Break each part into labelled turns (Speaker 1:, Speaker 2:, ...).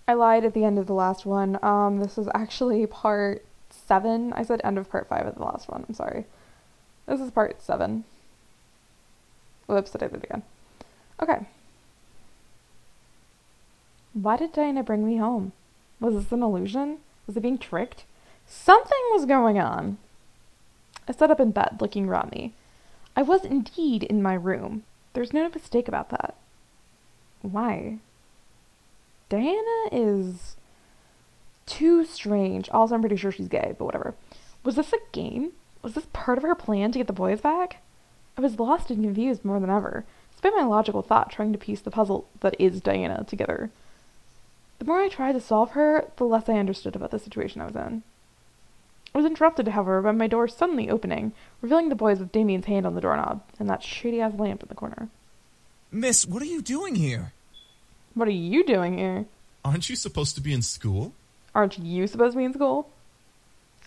Speaker 1: I lied at the end of the last one. This is actually part 7. I said end of part 5 of the last one. I'm sorry. This is part 7. Whoops, I did it again. Okay. Why did Diana bring me home? Was this an illusion? Was it being tricked? Something was going on. I sat up in bed, looking around me. I was indeed in my room. There's no mistake about that. Why? Diana is too strange. Also, I'm pretty sure she's gay, but whatever. Was this a game? Was this part of her plan to get the boys back? I was lost and confused more than ever, despite my logical thought trying to piece the puzzle that is Diana together. The more I tried to solve her, the less I understood about the situation I was in. I was interrupted, however, by my door suddenly opening, revealing the boys with Damien's hand on the doorknob and that shady-ass lamp in the corner.
Speaker 2: Miss, what are you doing here?
Speaker 1: What are you doing here?
Speaker 2: Aren't you supposed to be in school?
Speaker 1: Aren't you supposed to be in school?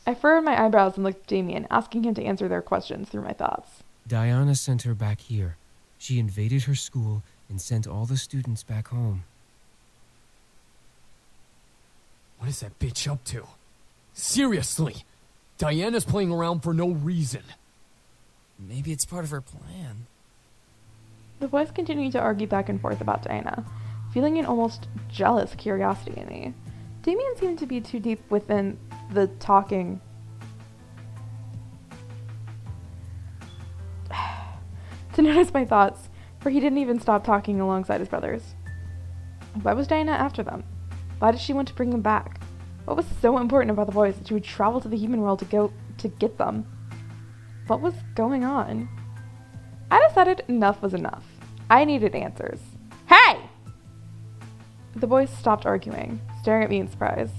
Speaker 1: I furrowed my eyebrows and looked at Damien, asking him to answer their questions through my thoughts.
Speaker 3: Diana sent her back here. She invaded her school and sent all the students back home.
Speaker 4: What is that bitch up to? Seriously! Diana's playing around for no reason.
Speaker 5: Maybe it's part of her plan.
Speaker 1: The boys continued to argue back and forth about Diana, feeling an almost jealous curiosity in me. Damien seemed to be too deep within the talking to notice my thoughts, for he didn't even stop talking alongside his brothers. Why was Diana after them? Why did she want to bring them back? What was so important about the boys that she would travel to the human world to get them? What was going on? I decided enough was enough. I needed answers. Hey! The boys stopped arguing, staring at me in surprise.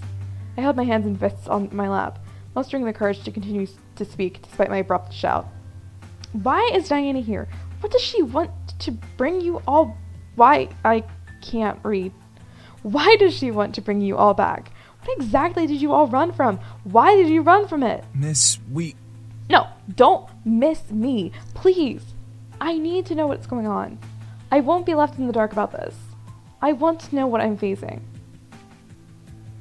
Speaker 1: I held my hands and fists on my lap, mustering the courage to continue to speak despite my abrupt shout. Why is Diana here? What does she want to bring you all? Why? I can't read. Why does she want to bring you all back? What exactly did you all run from? Why did you run from it?
Speaker 2: Miss,
Speaker 1: No, don't miss me, please. I need to know what's going on. I won't be left in the dark about this. I want to know what I'm facing.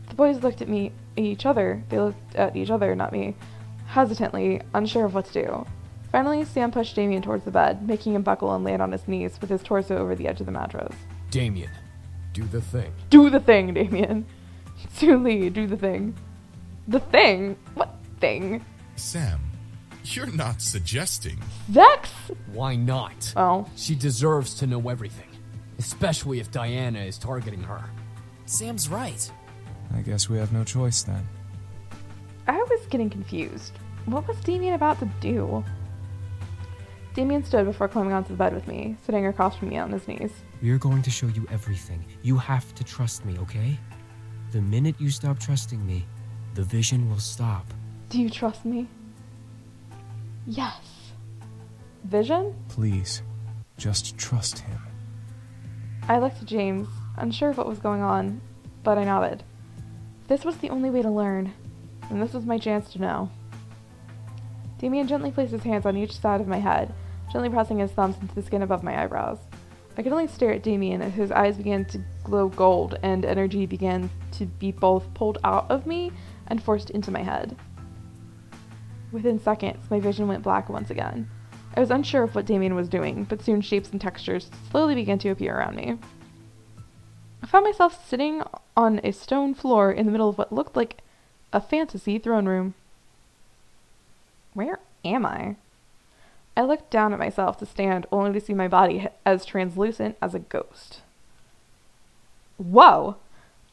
Speaker 1: The boys looked at each other. They looked at each other, not me, hesitantly, unsure of what to do. Finally, Sam pushed Damien towards the bed, making him buckle and land on his knees with his torso over the edge of the mattress.
Speaker 4: Damien, do the thing.
Speaker 1: Do the thing, Damien. Sue Lee, do the thing. The thing? What thing?
Speaker 2: Sam, you're not suggesting.
Speaker 1: Vex?
Speaker 4: Why not?
Speaker 1: Oh.
Speaker 4: She deserves to know everything, especially if Diana is targeting her.
Speaker 5: Sam's right.
Speaker 6: I guess we have no choice then.
Speaker 1: I was getting confused. What was Damien about to do? Damien stood before climbing onto the bed with me, sitting across from me on his knees.
Speaker 3: We're going to show you everything. You have to trust me, okay? The minute you stop trusting me, the vision will stop.
Speaker 1: Do you trust me? Yes. Vision?
Speaker 6: Please, just trust him.
Speaker 1: I looked at James, unsure of what was going on, but I nodded. This was the only way to learn, and this was my chance to know. Damien gently placed his hands on each side of my head, gently pressing his thumbs into the skin above my eyebrows. I could only stare at Damien as his eyes began to glow gold and energy began to be both pulled out of me and forced into my head. Within seconds, my vision went black once again. I was unsure of what Damien was doing, but soon shapes and textures slowly began to appear around me. I found myself sitting on a stone floor in the middle of what looked like a fantasy throne room. Where am I? I looked down at myself to stand, only to see my body as translucent as a ghost. Whoa!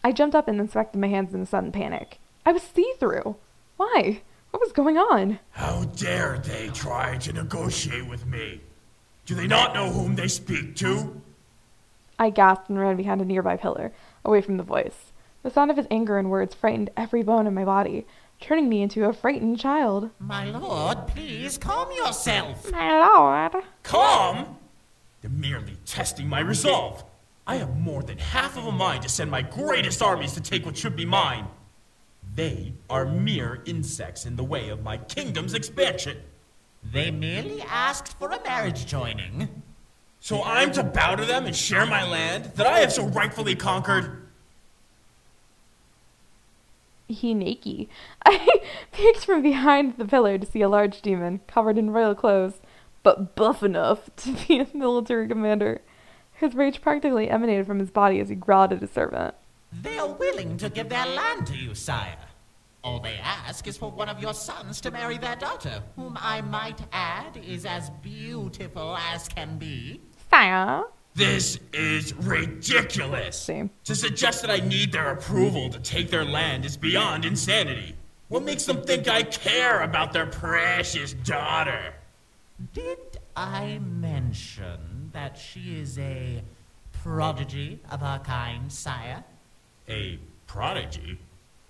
Speaker 1: I jumped up and inspected my hands in a sudden panic. I was see-through. Why? What was going on?
Speaker 7: How dare they try to negotiate with me? Do they not know whom they speak to?
Speaker 1: I gasped and ran behind a nearby pillar, away from the voice. The sound of his anger and words frightened every bone in my body, turning me into a frightened child.
Speaker 7: My lord, please calm yourself.
Speaker 1: My lord.
Speaker 7: Calm? They're merely testing my resolve. I have more than half of a mind to send my greatest armies to take what should be mine. They are mere insects in the way of my kingdom's expansion.
Speaker 8: They merely asked for a marriage joining.
Speaker 7: So I'm to bow to them and share my land that I have so rightfully conquered?
Speaker 1: he naked. I peeked from behind the pillar to see a large demon, covered in royal clothes, but buff enough to be a military commander. His rage practically emanated from his body as he growled at his servant.
Speaker 8: They are willing to give their land to you, sire. All they ask is for one of your sons to marry their daughter, whom I might add is as beautiful as can be.
Speaker 1: Sire.
Speaker 7: This is ridiculous.
Speaker 1: Same.
Speaker 7: To suggest that I need their approval to take their land is beyond insanity. What makes them think I care about their precious daughter?
Speaker 8: Did I mention that she is a prodigy of her kind, sire?
Speaker 7: A prodigy?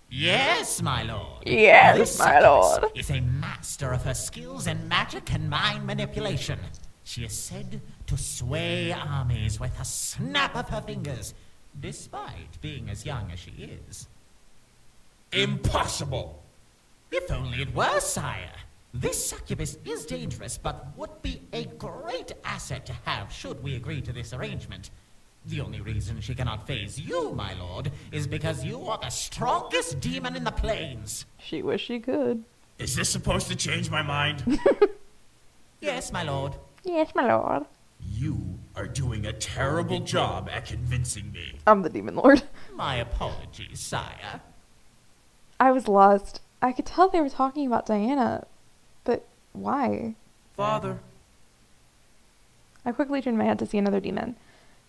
Speaker 8: Yes, my lord.
Speaker 1: Yes,
Speaker 8: This
Speaker 1: my
Speaker 8: succubus
Speaker 1: lord.
Speaker 8: is a master of her skills in magic and mind manipulation. She is said to sway armies with a snap of her fingers, despite being as young as she is.
Speaker 7: Impossible.
Speaker 8: If only it were, sire. This succubus is dangerous, but would be a great asset to have should we agree to this arrangement. The only reason she cannot faze you, my lord, is because you are the strongest demon in the plains.
Speaker 1: She wished she could.
Speaker 7: Is this supposed to change my mind?
Speaker 8: Yes, my lord.
Speaker 1: Yes, my lord.
Speaker 7: You are doing a terrible job at convincing me.
Speaker 1: I'm the demon lord.
Speaker 8: My apologies, sire.
Speaker 1: I was lost. I could tell they were talking about Diana, but why?
Speaker 9: Father.
Speaker 1: I quickly turned my head to see another demon,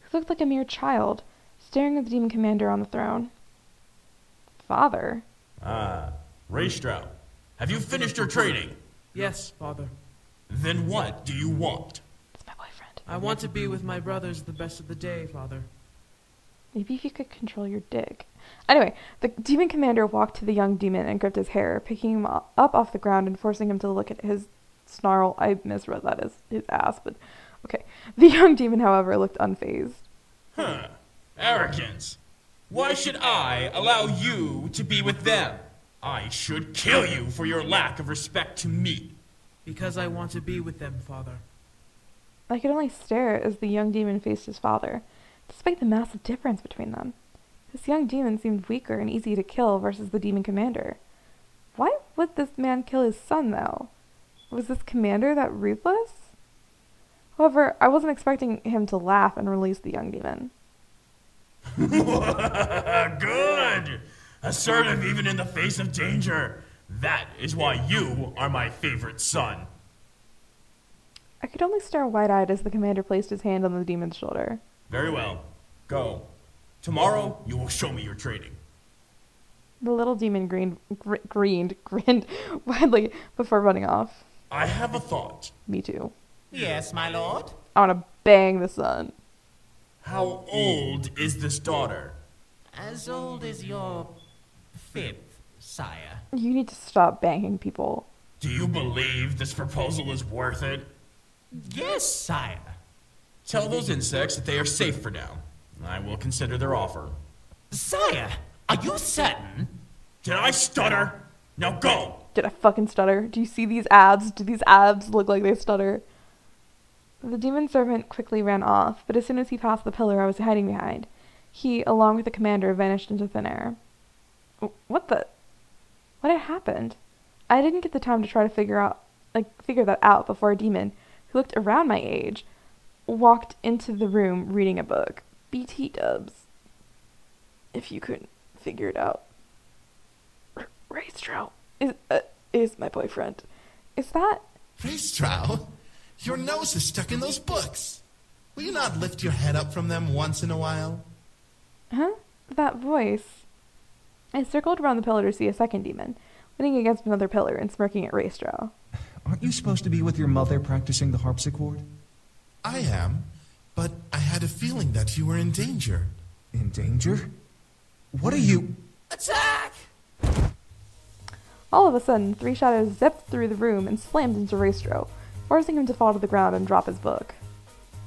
Speaker 1: who looked like a mere child, staring at the demon commander on the throne. Father?
Speaker 7: Ah, Raystrow. Have you finished your training?
Speaker 9: Yes, Father.
Speaker 7: Then what do you want?
Speaker 1: It's my boyfriend.
Speaker 9: I want to be with my brothers the best of the day, Father.
Speaker 1: Maybe if you could control your dick. Anyway, the demon commander walked to the young demon and gripped his hair, picking him up off the ground and forcing him to look at his snarl. I misread that as his ass, but okay. The young demon, however, looked unfazed.
Speaker 7: Huh. Arrogance. Why should I allow you to be with them? I should kill you for your lack of respect to me.
Speaker 9: Because I want to be with them, Father.
Speaker 1: I could only stare as the young demon faced his father, despite the massive difference between them. This young demon seemed weaker and easy to kill versus the demon commander. Why would this man kill his son, though? Was this commander that ruthless? However, I wasn't expecting him to laugh and release the young demon.
Speaker 7: Good! Assertive even in the face of danger. That is why you are my favorite son.
Speaker 1: I could only stare wide-eyed as the commander placed his hand on the demon's shoulder.
Speaker 7: Very well. Go. Tomorrow, you will show me your training.
Speaker 1: The little demon grinned widely before running off.
Speaker 7: I have a thought.
Speaker 1: Me too.
Speaker 8: Yes, my lord.
Speaker 1: I want to bang the son.
Speaker 7: How old is this daughter?
Speaker 8: As old as your fifth, sire.
Speaker 1: You need to stop banging people.
Speaker 7: Do you believe this proposal is worth it?
Speaker 8: Yes, sire.
Speaker 7: Tell those insects that they are safe for now. I will consider their offer.
Speaker 8: Sire, are you certain?
Speaker 7: Did I stutter? Now go!
Speaker 1: Did I fucking stutter? Do you see these abs? Do these abs look like they stutter? The demon servant quickly ran off, but as soon as he passed the pillar I was hiding behind, he, along with the commander, vanished into thin air. What had happened? I didn't get the time to try to figure that out before a demon, who looked around my age, walked into the room reading a book. BT dubs. If you couldn't figure it out. Raystrow is my boyfriend. Is that...
Speaker 10: Raystrow? Your nose is stuck in those books. Will you not lift your head up from them once in a while?
Speaker 1: Huh? That voice. I circled around the pillar to see a second demon, leaning against another pillar and smirking at Raystrow.
Speaker 6: Aren't you supposed to be with your mother practicing the harpsichord?
Speaker 10: I am, but I had a feeling that you were in danger.
Speaker 6: In danger? What are you...
Speaker 8: Attack!
Speaker 1: All of a sudden, three shadows zipped through the room and slammed into Raystrow, forcing him to fall to the ground and drop his book.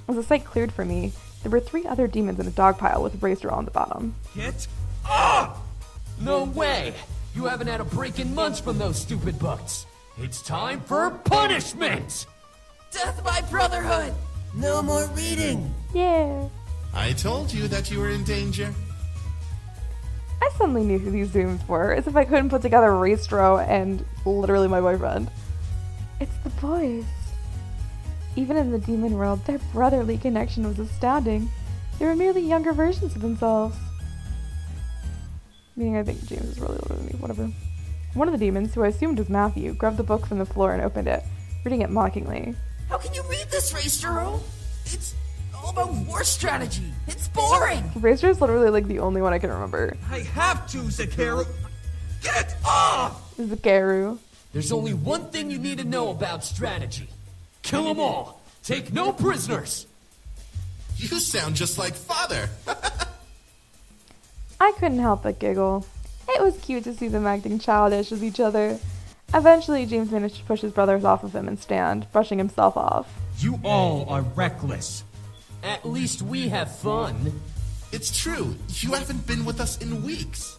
Speaker 1: As the sight cleared for me, there were three other demons in a dog pile with Raystrow on the bottom.
Speaker 4: Get up! No way! You haven't had a break in months from those stupid books. It's time for punishment!
Speaker 5: Death by Brotherhood! No more reading!
Speaker 1: Yeah!
Speaker 10: I told you that you were in danger.
Speaker 1: I suddenly knew who these demons were, as if I couldn't put together Raestro and literally my boyfriend. It's the boys. Even in the demon world, their brotherly connection was astounding. They were merely younger versions of themselves. Meaning I think James is really older than me, whatever. One of the demons, who I assumed was Matthew, grabbed the book from the floor and opened it, reading it mockingly.
Speaker 5: How can you read this, Raestro? It's all about war strategy. It's boring.
Speaker 1: Raester is literally like the only one I can remember.
Speaker 4: I have to, Zakaru. Get off!
Speaker 1: Zakaru.
Speaker 4: There's only one thing you need to know about strategy. Kill them all. Take no prisoners.
Speaker 10: You sound just like father.
Speaker 1: I couldn't help but giggle. It was cute to see them acting childish with each other. Eventually, James managed to push his brothers off of him and stand, brushing himself off.
Speaker 3: You all are reckless.
Speaker 4: At least we have fun.
Speaker 10: It's true. You haven't been with us in weeks.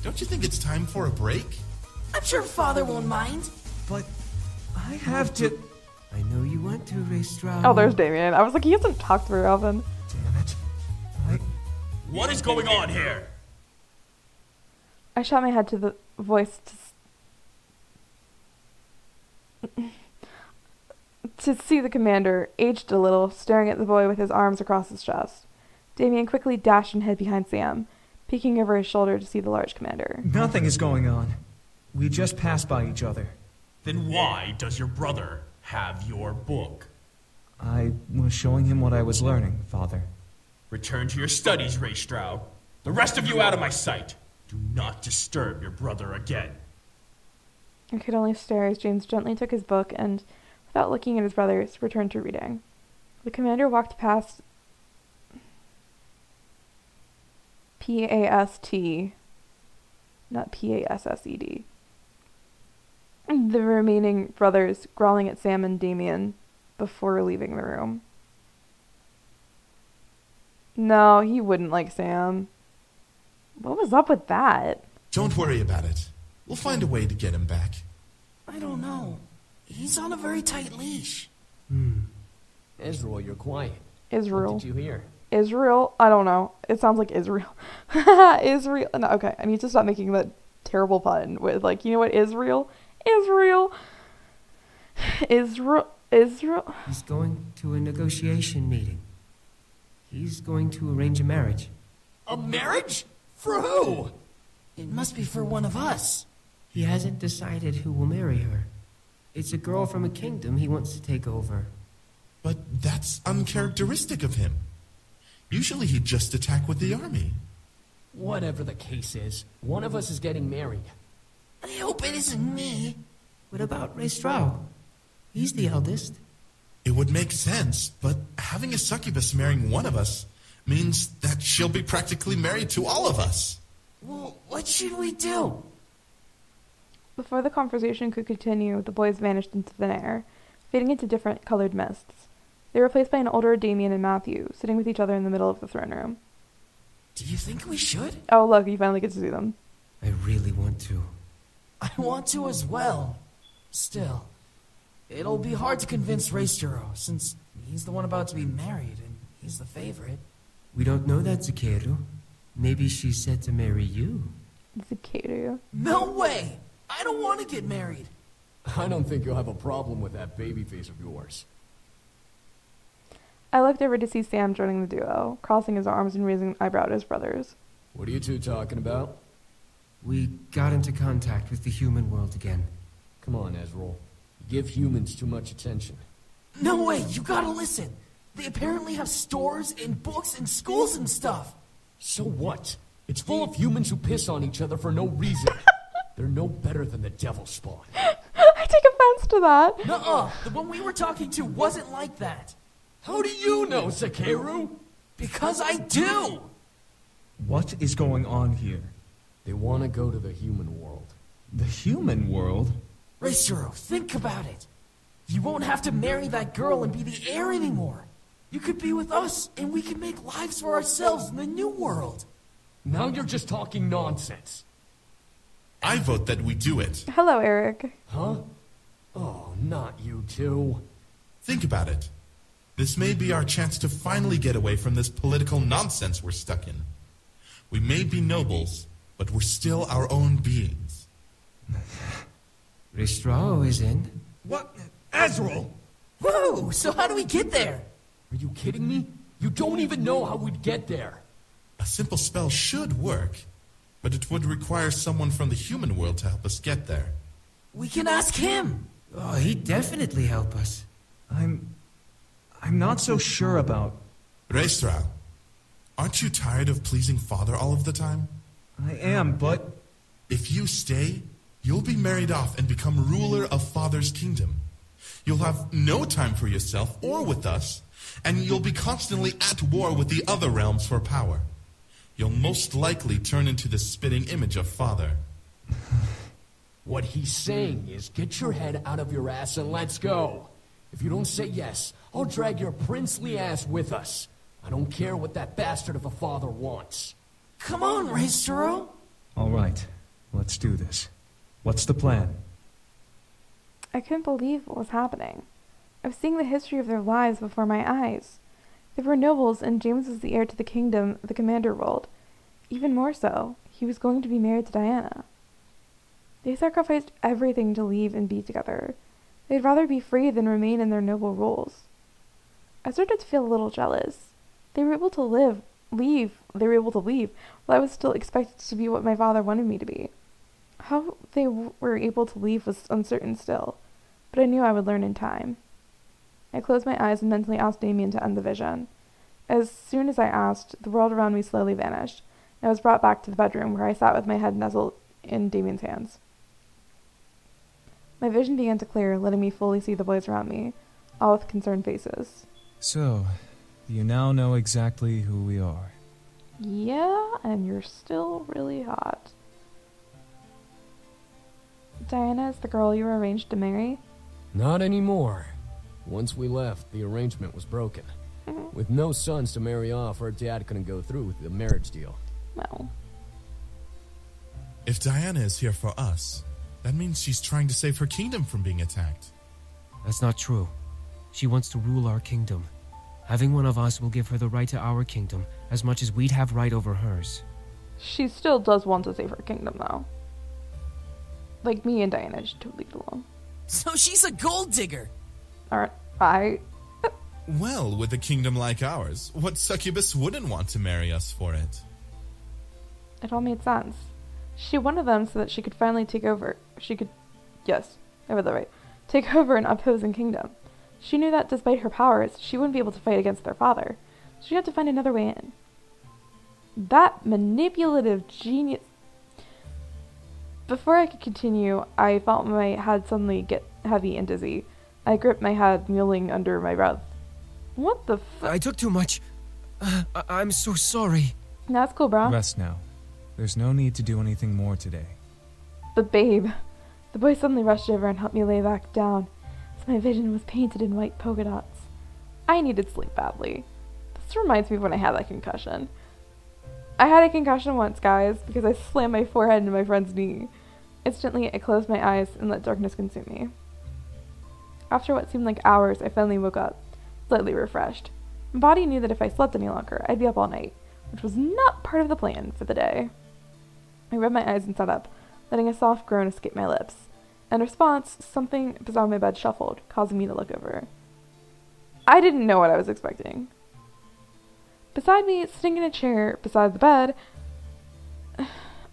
Speaker 10: Don't you think it's time for a break?
Speaker 5: I'm sure Father won't mind.
Speaker 6: But I have to...
Speaker 3: I know you want to, Raestro.
Speaker 1: Oh, there's Damien. I was like, he hasn't talked very often.
Speaker 6: Damn it.
Speaker 7: What is going on here?
Speaker 1: I shot my head to the voice to see the commander, aged a little, staring at the boy with his arms across his chest. Damien quickly dashed and hid behind Sam, peeking over his shoulder to see the large commander.
Speaker 6: Nothing is going on. We just passed by each other.
Speaker 7: Then why does your brother have your book?
Speaker 6: I was showing him what I was learning, Father.
Speaker 7: Return to your studies, Raestro. The rest of you out of my sight. Do not disturb your brother again.
Speaker 1: I could only stare as James gently took his book and, without looking at his brothers, returned to reading. The commander walked past P-A-S-T, not P-A-S-S-E-D. The remaining brothers growling at Sam and Damien before leaving the room. No, he wouldn't like Sam. What was up with that?
Speaker 10: Don't worry about it. We'll find a way to get him back.
Speaker 5: I don't know. He's on a very tight leash.
Speaker 4: Ezreal, you're quiet.
Speaker 1: Israel.
Speaker 4: What did you hear?
Speaker 1: Israel? I don't know. It sounds like Israel. Israel. No, okay, I need to stop making that terrible pun with, like, you know what? Israel? Israel. Israel.
Speaker 3: He's going to a negotiation meeting. He's going to arrange a marriage.
Speaker 4: A marriage? For who?
Speaker 5: It must be for one of us.
Speaker 3: He hasn't decided who will marry her. It's a girl from a kingdom he wants to take over.
Speaker 10: But that's uncharacteristic of him. Usually he'd just attack with the army.
Speaker 4: Whatever the case is, one of us is getting married.
Speaker 5: I hope it isn't me.
Speaker 3: What about Raestro? He's the eldest.
Speaker 10: It would make sense, but having a succubus marrying one of us means that she'll be practically married to all of us.
Speaker 5: Well, what should we do?
Speaker 1: Before the conversation could continue, the boys vanished into thin air, fading into different colored mists. They were replaced by an older Damien and Matthew, sitting with each other in the middle of the throne room.
Speaker 5: Do you think we should?
Speaker 1: Oh, look, you finally get to see them.
Speaker 3: I really want to.
Speaker 5: I want to as well. Still, it'll be hard to convince Raestro, since he's the one about to be married, and he's the favorite.
Speaker 3: We don't know that, Zakaru. Maybe she's set to marry you.
Speaker 1: Zakaru.
Speaker 5: No way! I don't want to get married.
Speaker 4: I don't think you'll have a problem with that baby face of yours.
Speaker 1: I looked over to see Sam joining the duo, crossing his arms and raising an eyebrow at his brothers.
Speaker 4: What are you two talking about?
Speaker 3: We got into contact with the human world again.
Speaker 4: Come on, Ezreal. You give humans too much attention.
Speaker 5: No way, you gotta listen. They apparently have stores and books and schools and stuff.
Speaker 4: So what? It's full of humans who piss on each other for no reason. They're no better than the devil spawn.
Speaker 1: I take offense to that.
Speaker 5: Nuh-uh, the one we were talking to wasn't like that.
Speaker 4: How do you know, Zakaru?
Speaker 5: Because I do!
Speaker 6: What is going on here?
Speaker 4: They want to go to the human world.
Speaker 6: The human world?
Speaker 5: Raestro, think about it. You won't have to marry that girl and be the heir anymore. You could be with us, and we can make lives for ourselves in the new world.
Speaker 4: Now you're just talking nonsense.
Speaker 10: I vote that we do it.
Speaker 1: Hello, Eric.
Speaker 4: Huh? Oh, not you two.
Speaker 10: Think about it. This may be our chance to finally get away from this political nonsense we're stuck in. We may be nobles, but we're still our own beings.
Speaker 3: Ristrao is in.
Speaker 7: What? Azrael!
Speaker 5: Whoa, so how do we get there?
Speaker 4: Are you kidding me? You don't even know how we'd get there.
Speaker 10: A simple spell should work, but it would require someone from the human world to help us get there.
Speaker 5: We can ask him.
Speaker 3: Oh, he'd definitely help us.
Speaker 6: I'm not so sure about...
Speaker 10: Reistra, aren't you tired of pleasing Father all of the time?
Speaker 6: I am, but...
Speaker 10: If you stay, you'll be married off and become ruler of Father's kingdom. You'll have no time for yourself or with us, and you'll be constantly at war with the other realms for power. You'll most likely turn into the spitting image of Father.
Speaker 4: What he's saying is, get your head out of your ass and let's go. If you don't say yes, I'll drag your princely ass with us. I don't care what that bastard of a father wants.
Speaker 5: Come on, Raistero.
Speaker 6: All right, let's do this. What's the plan?
Speaker 1: I couldn't believe what was happening. I was seeing the history of their lives before my eyes. They were nobles, and James was the heir to the kingdom the commander ruled. Even more so, he was going to be married to Diana. They sacrificed everything to leave and be together. They'd rather be free than remain in their noble roles. I started to feel a little jealous. They were able to leave, while I was still expected to be what my father wanted me to be. How they were able to leave was uncertain still, but I knew I would learn in time. I closed my eyes and mentally asked Damien to end the vision. As soon as I asked, the world around me slowly vanished, and I was brought back to the bedroom where I sat with my head nestled in Damien's hands. My vision began to clear, letting me fully see the boys around me, all with concerned faces.
Speaker 6: So, you now know exactly who we are.
Speaker 1: Yeah, and you're still really hot. Diana is the girl you were arranged to marry?
Speaker 4: Not anymore. Once we left, the arrangement was broken. With no sons to marry off, her dad couldn't go through with the marriage deal.
Speaker 1: Well.
Speaker 2: If Diana is here for us, that means she's trying to save her kingdom from being attacked.
Speaker 3: That's not true. She wants to rule our kingdom. Having one of us will give her the right to our kingdom as much as we'd have right over hers.
Speaker 1: She still does want to save her kingdom, though. Like, me and Diana should totally get along.
Speaker 5: So she's a gold digger.
Speaker 1: Aren't I?
Speaker 2: Well, with a kingdom like ours, what succubus wouldn't want to marry us for it?
Speaker 1: It all made sense. She wanted them so that she could finally take over. Yes, I read that right. Take over an opposing kingdom. She knew that despite her powers, she wouldn't be able to fight against their father. She had to find another way in. That manipulative genius. Before I could continue, I felt my head suddenly get heavy and dizzy. I gripped my head, kneeling under my breath. What the
Speaker 3: I took too much. I'm so sorry.
Speaker 1: That's cool, bro.
Speaker 6: Rest now. There's no need to do anything more today.
Speaker 1: But babe, the boy suddenly rushed over and helped me lay back down, so my vision was painted in white polka dots. I needed sleep badly. This reminds me of when I had that concussion. I had a concussion once, guys, because I slammed my forehead into my friend's knee. Instantly, I closed my eyes and let darkness consume me. After what seemed like hours, I finally woke up, slightly refreshed. My body knew that if I slept any longer, I'd be up all night, which was not part of the plan for the day. I rubbed my eyes and sat up, letting a soft groan escape my lips. In response, something beside my bed shuffled, causing me to look over. I didn't know what I was expecting. Beside me, sitting in a chair beside the bed,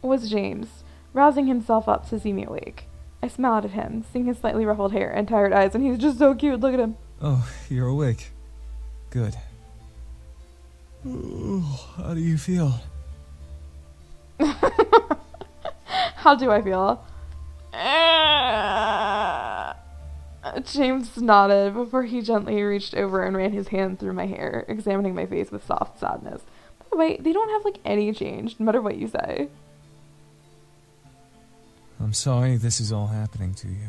Speaker 1: was James, rousing himself up to see me awake. I smiled at him, seeing his slightly ruffled hair and tired eyes, and he's just so cute. Look at him.
Speaker 6: Oh, you're awake. Good. How do you feel?
Speaker 1: How do I feel? James nodded before he gently reached over and ran his hand through my hair, examining my face with soft sadness. By the way, they don't have like any change, no matter what you say.
Speaker 6: I'm sorry this is all happening to you.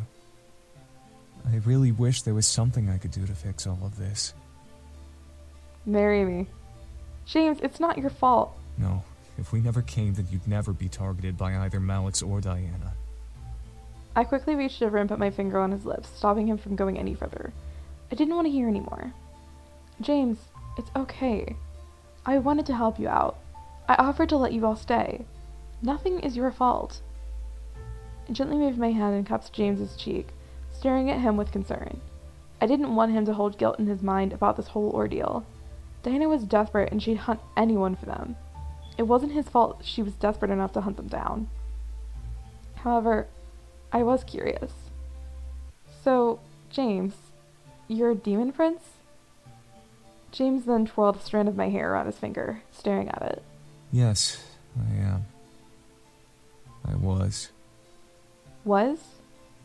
Speaker 6: I really wish there was something I could do to fix all of this.
Speaker 1: Marry me. James, it's not your fault.
Speaker 6: No, if we never came, then you'd never be targeted by either Malix or Diana.
Speaker 1: I quickly reached over and put my finger on his lips, stopping him from going any further. I didn't want to hear anymore. James, it's okay. I wanted to help you out. I offered to let you all stay. Nothing is your fault. I gently moved my hand and cupped James's cheek, staring at him with concern. I didn't want him to hold guilt in his mind about this whole ordeal. Diana was desperate and she'd hunt anyone for them. It wasn't his fault she was desperate enough to hunt them down. However, I was curious. So, James, you're a demon prince? James then twirled a strand of my hair around his finger, staring at it.
Speaker 6: Yes, I am. I was.
Speaker 1: Was?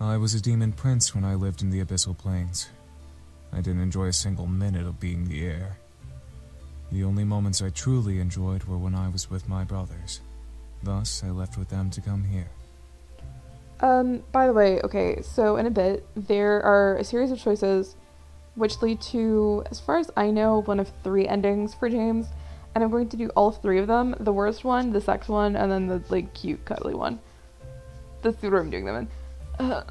Speaker 6: I was a demon prince when I lived in the Abyssal Plains. I didn't enjoy a single minute of being the heir. The only moments I truly enjoyed were when I was with my brothers. Thus, I left with them to come here.
Speaker 1: By the way, okay, so in a bit, there are a series of choices which lead to, as far as I know, one of 3 endings for James, and I'm going to do all 3 of them. The worst one, the sex one, and then the, like, cute, cuddly one. That's the order I'm doing them in.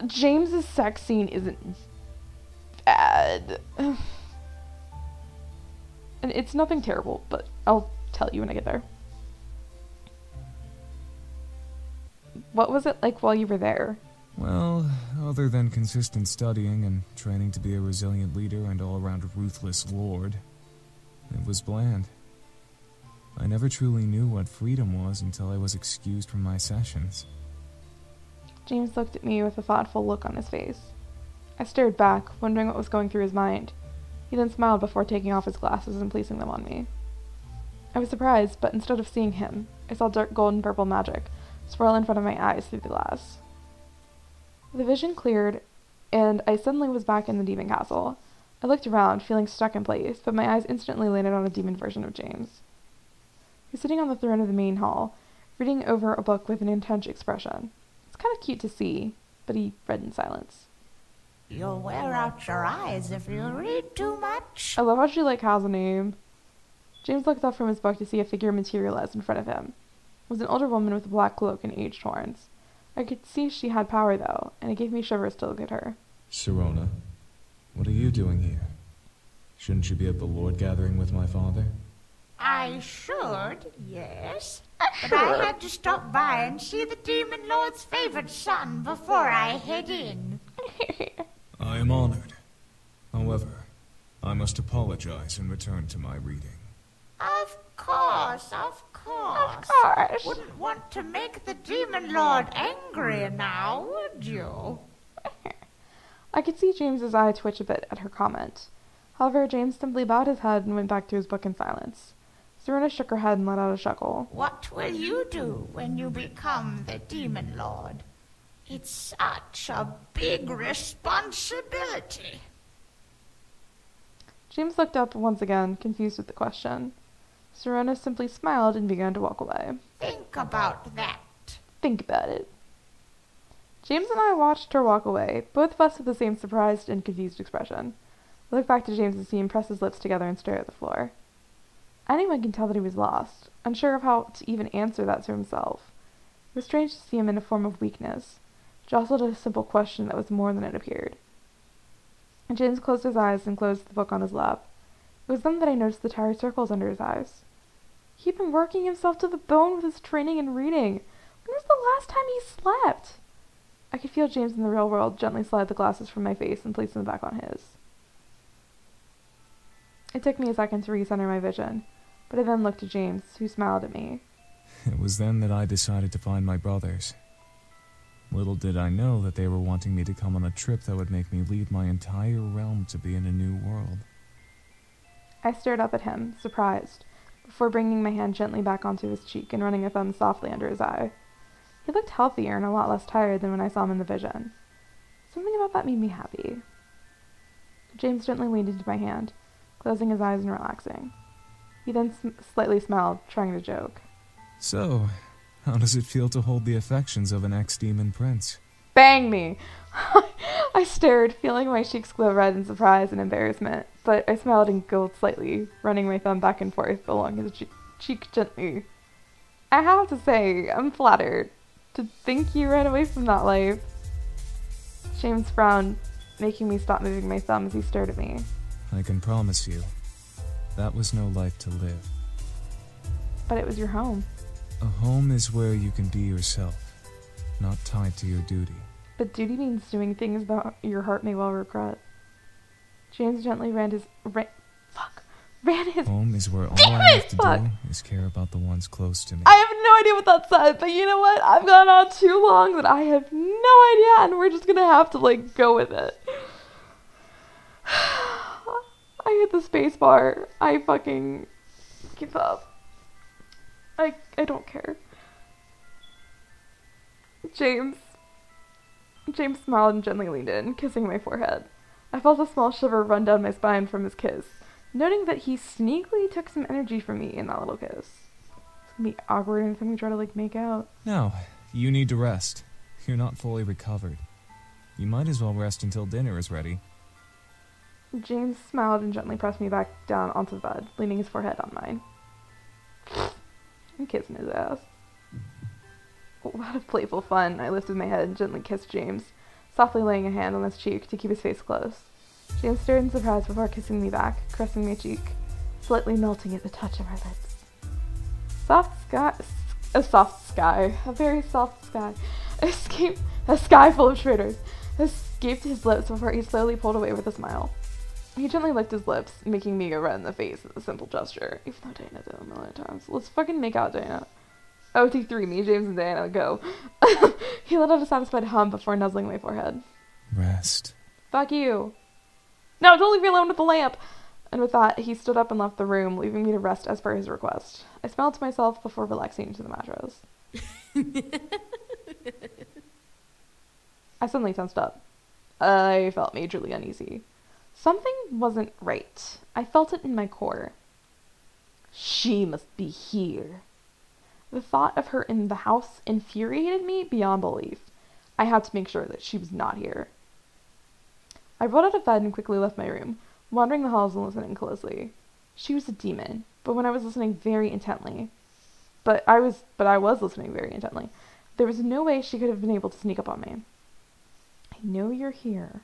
Speaker 1: James's sex scene isn't bad. And it's nothing terrible, but I'll tell you when I get there. What was it like while you were there?
Speaker 6: Well, other than consistent studying and training to be a resilient leader and all-around ruthless lord, it was bland. I never truly knew what freedom was until I was excused from my sessions.
Speaker 1: James looked at me with a thoughtful look on his face. I stared back, wondering what was going through his mind. He then smiled before taking off his glasses and placing them on me. I was surprised, but instead of seeing him, I saw dark gold and purple magic swirl in front of my eyes through the glass. The vision cleared, and I suddenly was back in the demon castle. I looked around, feeling stuck in place, but my eyes instantly landed on a demon version of James. He was sitting on the throne of the main hall, reading over a book with an intense expression. It's kind of cute to see, but he read in silence.
Speaker 11: You'll wear out your eyes if you read too much.
Speaker 1: I love how she, has a name. James looked up from his book to see a figure materialize in front of him. It was an older woman with a black cloak and aged horns. I could see she had power, though, and it gave me shivers to look at her.
Speaker 6: Sirona, what are you doing here? Shouldn't you be at the Lord gathering with my father?
Speaker 11: I should, yes. But I had to stop by and see the Demon Lord's favorite son before I head in.
Speaker 6: I am honored. However, I must apologize and return to my reading.
Speaker 11: Of course, of course.
Speaker 1: Of course.
Speaker 11: Wouldn't want to make the Demon Lord angry now, would you?
Speaker 1: I could see James's eye twitch a bit at her comment. However, James simply bowed his head and went back to his book in silence. Serena shook her head and let out a chuckle.
Speaker 11: What will you do when you become the Demon Lord? It's such a big responsibility.
Speaker 1: James looked up once again, confused with the question. Serena simply smiled and began to walk away.
Speaker 11: Think about that.
Speaker 1: Think about it. James and I watched her walk away, both of us with the same surprised and confused expression. I looked back to James as he pressed his lips together and stared at the floor. Anyone can tell that he was lost, unsure of how to even answer that to himself. It was strange to see him in a form of weakness, jostled at a simple question that was more than it appeared. And James closed his eyes and closed the book on his lap. It was then that I noticed the tired circles under his eyes. He'd been working himself to the bone with his training and reading. When was the last time he slept? I could feel James in the real world gently slide the glasses from my face and place them back on his. It took me a second to recenter my vision, but I then looked at James, who smiled at me.
Speaker 6: It was then that I decided to find my brothers. Little did I know that they were wanting me to come on a trip that would make me leave my entire realm to be in a new world.
Speaker 1: I stared up at him, surprised, before bringing my hand gently back onto his cheek and running a thumb softly under his eye. He looked healthier and a lot less tired than when I saw him in the vision. Something about that made me happy. James gently leaned into my hand, closing his eyes and relaxing. He then slightly smiled, trying to joke.
Speaker 6: So, how does it feel to hold the affections of an ex-demon prince?
Speaker 1: Bang me! I stared, feeling my cheeks glow red in surprise and embarrassment, but I smiled and giggled slightly, running my thumb back and forth along his cheek gently. I have to say, I'm flattered. To think you ran away from that life. James frowned, making me stop moving my thumb as he stared at me.
Speaker 6: I can promise you, that was no life to live.
Speaker 1: But it was your home.
Speaker 6: A home is where you can be yourself, not tied to your duty.
Speaker 1: But duty means doing things that your heart may well regret. James gently ran his...
Speaker 6: Home is where all I have to do is care about the ones close to me.
Speaker 1: I have no idea what that said, but you know what? I've gone on too long that I have no idea, and we're just gonna have to, like, go with it. I hit the space bar. I fucking give up. I don't care. James smiled and gently leaned in, kissing my forehead. I felt a small shiver run down my spine from his kiss, noting that he sneakily took some energy from me in that little kiss. It's gonna be awkward anytime we try to, like, make out.
Speaker 6: No, you need to rest. You're not fully recovered. You might as well rest until dinner is ready.
Speaker 1: James smiled and gently pressed me back down onto the bed, leaning his forehead on mine. I'm kissing his ass. Out of playful fun, I lifted my head and gently kissed James, softly laying a hand on his cheek to keep his face close. James stared in surprise before kissing me back, caressing my cheek, slightly melting at the touch of our lips. A very soft sky, a sky full of traitors, escaped his lips before he slowly pulled away with a smile. He gently licked his lips, making me go red in the face at the simple gesture, even though Diana did it a million times. Let's fucking make out, Diana. OT3, me, James, and Diana, go. He let out a satisfied hum before nuzzling my forehead.
Speaker 6: Rest.
Speaker 1: Fuck you. No, don't leave me alone with the lamp! And with that, he stood up and left the room, leaving me to rest as per his request. I smiled to myself before relaxing into the mattress. I suddenly tensed up. I felt majorly uneasy. Something wasn't right. I felt it in my core. She must be here. The thought of her in the house infuriated me beyond belief. I had to make sure that she was not here. I rolled out of bed and quickly left my room, wandering the halls and listening closely. She was a demon, but when I was listening very intently, I was listening very intently, there was no way she could have been able to sneak up on me. I know you're here.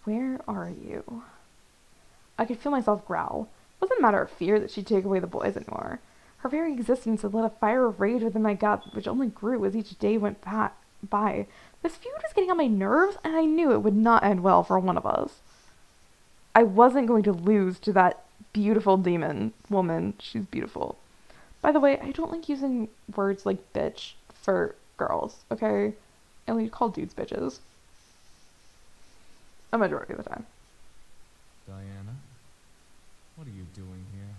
Speaker 1: Where are you? I could feel myself growl. It wasn't a matter of fear that she'd take away the boys anymore. Her very existence had lit a fire of rage within my gut, which only grew as each day went by. This feud was getting on my nerves, and I knew it would not end well for one of us. I wasn't going to lose to that beautiful demon woman. She's beautiful. By the way, I don't like using words like bitch for girls, okay? And we call dudes bitches. A majority of the time.
Speaker 6: Diana, what are you doing here?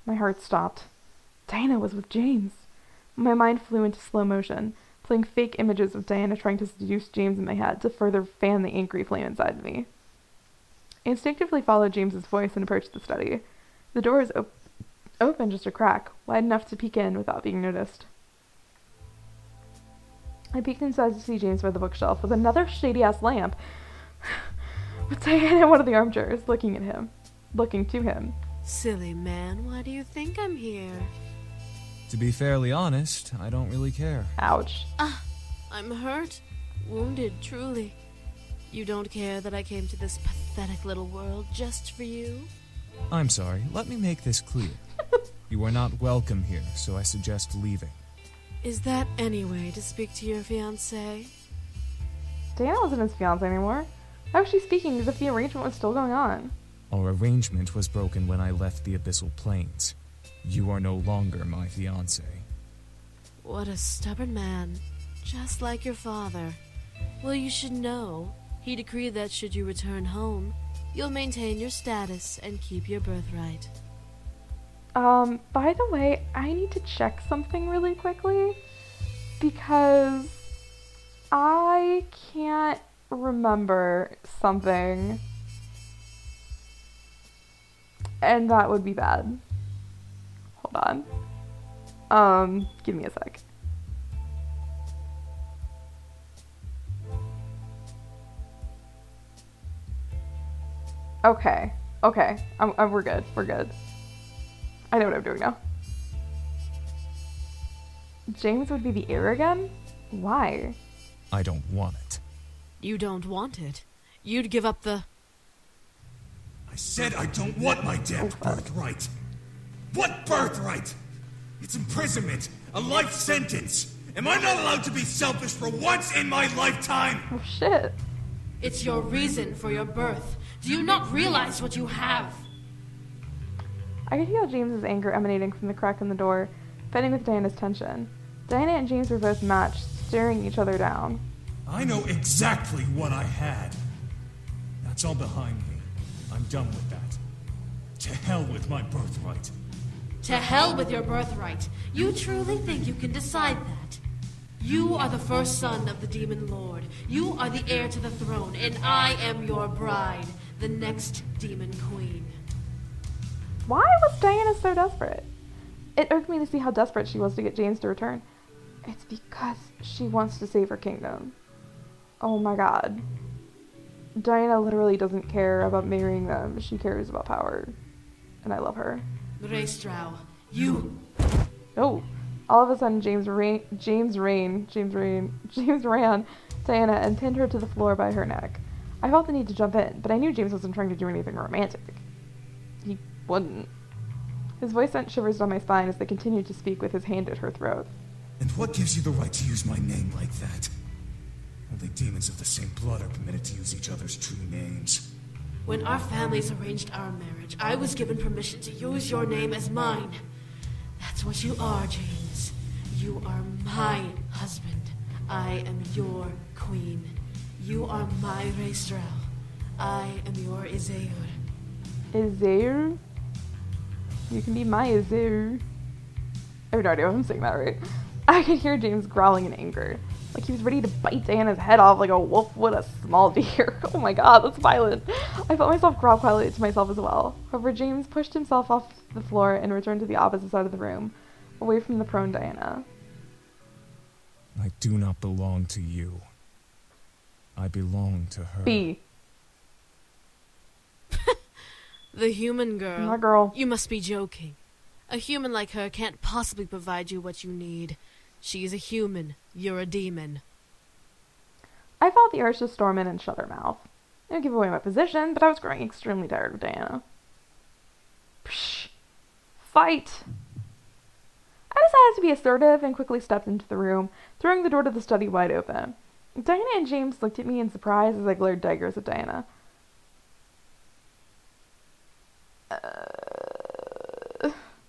Speaker 1: My heart stopped. Diana was with James. My mind flew into slow motion, playing fake images of Diana trying to seduce James in my head to further fan the angry flame inside of me. I instinctively followed James's voice and approached the study. The door was open just a crack, wide enough to peek in without being noticed. I peeked inside to see James by the bookshelf with another shady-ass lamp, with Diana in one of the armchairs, looking to him.
Speaker 12: Silly man, why do you think I'm here?
Speaker 6: To be fairly honest, I don't really care.
Speaker 1: Ouch.
Speaker 12: I'm hurt, wounded, truly. You don't care that I came to this pathetic little world just for you?
Speaker 6: I'm sorry, let me make this clear. You are not welcome here, so I suggest leaving.
Speaker 12: Is that any way to speak to your fiancé?
Speaker 1: Diana wasn't his fiancé anymore. How was she speaking as if the arrangement was still going on?
Speaker 6: Our arrangement was broken when I left the Abyssal Plains. You are no longer my fiancé.
Speaker 12: What a stubborn man. Just like your father. Well, you should know. He decreed that should you return home, you'll maintain your status and keep your birthright.
Speaker 1: By the way, I need to check something really quickly, because I can't remember something, and that would be bad. Hold on. Give me a sec. Okay. We're good. I know what I'm doing now. James would be the heir again? Why?
Speaker 6: I don't want it.
Speaker 12: You don't want it? You'd give up the...
Speaker 13: I said I don't want my damned birthright! What birthright? It's imprisonment. A life sentence. Am I not allowed to be selfish for once in my lifetime?
Speaker 1: Oh, shit.
Speaker 12: It's your reason for your birth. Do you not realize what you have?
Speaker 1: I could feel James's anger emanating from the crack in the door, fighting with Diana's tension. Diana and James were both matched, staring each other down.
Speaker 13: I know exactly what I had. That's all behind me. I'm done with that. To hell with my birthright.
Speaker 12: To hell with your birthright. You truly think you can decide that? You are the first son of the Demon Lord. You are the heir to the throne, and I am your bride, the next Demon Queen.
Speaker 1: Why was Diana so desperate? It irked me to see how desperate she was to get James to return. It's because she wants to save her kingdom. Oh my god. Diana literally doesn't care about marrying them. She cares about power. And I love her.
Speaker 12: Raystrau, you...
Speaker 1: Oh. All of a sudden, James ran Diana and pinned her to the floor by her neck. I felt the need to jump in, but I knew James wasn't trying to do anything romantic. He wouldn't. His voice sent shivers down my spine as they continued to speak with his hand at her throat.
Speaker 13: And what gives you the right to use my name like that? Only demons of the same blood are permitted to use each other's true names.
Speaker 12: When our families arranged our marriage, I was given permission to use your name as mine. That's what you are, James. You are my husband. I am your queen. You are my Raystrau. I am your Izaur.
Speaker 1: Izaur? You can be my Izaur. I have no idea if I'm saying that right. I could hear James growling in anger. Like he was ready to bite Diana's head off like a wolf would a small deer. Oh my god, that's violent. I felt myself growl quietly to myself as well. However, James pushed himself off the floor and returned to the opposite side of the room, away from the prone Diana.
Speaker 6: I do not belong to you. I belong to her.
Speaker 1: B.
Speaker 12: The human girl.
Speaker 1: My girl.
Speaker 12: You must be joking. A human like her can't possibly provide you what you need. She's a human. You're a demon.
Speaker 1: I felt the urge to storm in and shut her mouth. It would give away my position, but I was growing extremely tired of Diana. Psh! Fight! I decided to be assertive and quickly stepped into the room, throwing the door to the study wide open. Diana and James looked at me in surprise as I glared daggers at Diana.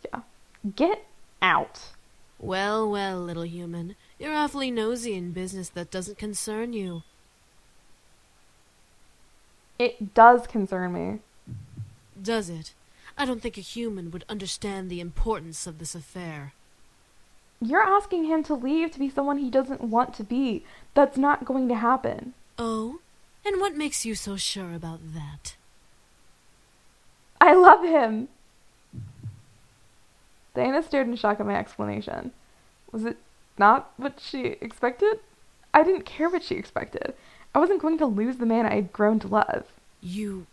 Speaker 1: Yeah. Get out.
Speaker 12: Well, well, little human. You're awfully nosy in business that doesn't concern you.
Speaker 1: It does concern me.
Speaker 12: Does it? I don't think a human would understand the importance of this affair.
Speaker 1: You're asking him to leave to be someone he doesn't want to be. That's not going to happen.
Speaker 12: Oh? And what makes you so sure about that?
Speaker 1: I love him! Diana stared in shock at my explanation. Was it not what she expected? I didn't care what she expected. I wasn't going to lose the man I had grown to love.
Speaker 12: You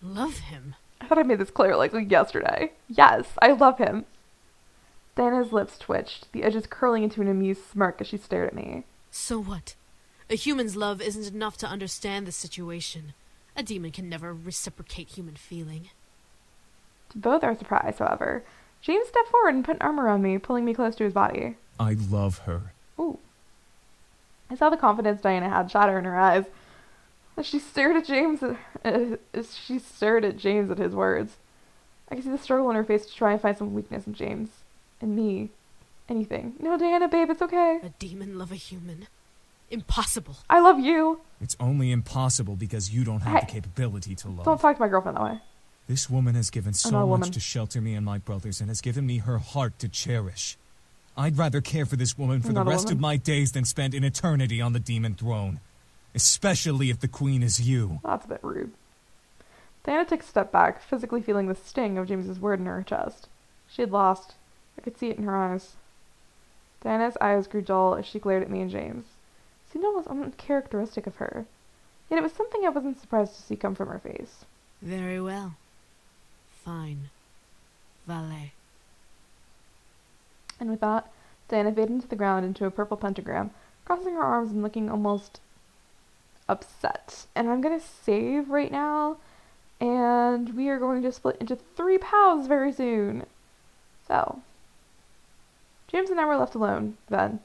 Speaker 12: love him?
Speaker 1: I thought I made this clear like yesterday. Yes, I love him. Diana's lips twitched, the edges curling into an amused smirk as she stared at me.
Speaker 12: So what? A human's love isn't enough to understand the situation. A demon can never reciprocate human feeling.
Speaker 1: To both our surprise, however, James stepped forward and put an arm around me, pulling me close to his body.
Speaker 6: I love her.
Speaker 1: Ooh. I saw the confidence Diana had shatter in her eyes as she stared at James at his words. I could see the struggle in her face to try and find some weakness in James. In me. Anything. No, Diana, babe, it's okay.
Speaker 12: A demon love a human? Impossible.
Speaker 1: I love you.
Speaker 6: It's only impossible because you don't have the capability to love.
Speaker 1: Don't talk to my girlfriend that way.
Speaker 6: This woman has given so much to shelter me and my brothers and has given me her heart to cherish. I'd rather care for this woman for the rest of my days than spend an eternity on the demon throne. Especially if the queen is you.
Speaker 1: That's a bit rude. Diana took a step back, physically feeling the sting of James's word in her chest. She had lost. I could see it in her eyes. Diana's eyes grew dull as she glared at me and James. It seemed almost uncharacteristic of her. Yet it was something I wasn't surprised to see come from her face.
Speaker 12: Very well. Fine. Valet.
Speaker 1: And with that, Diana faded into the ground into a purple pentagram, crossing her arms and looking almost upset. And I'm going to save right now, and we are going to split into 3 paths very soon. So, James and I were left alone, then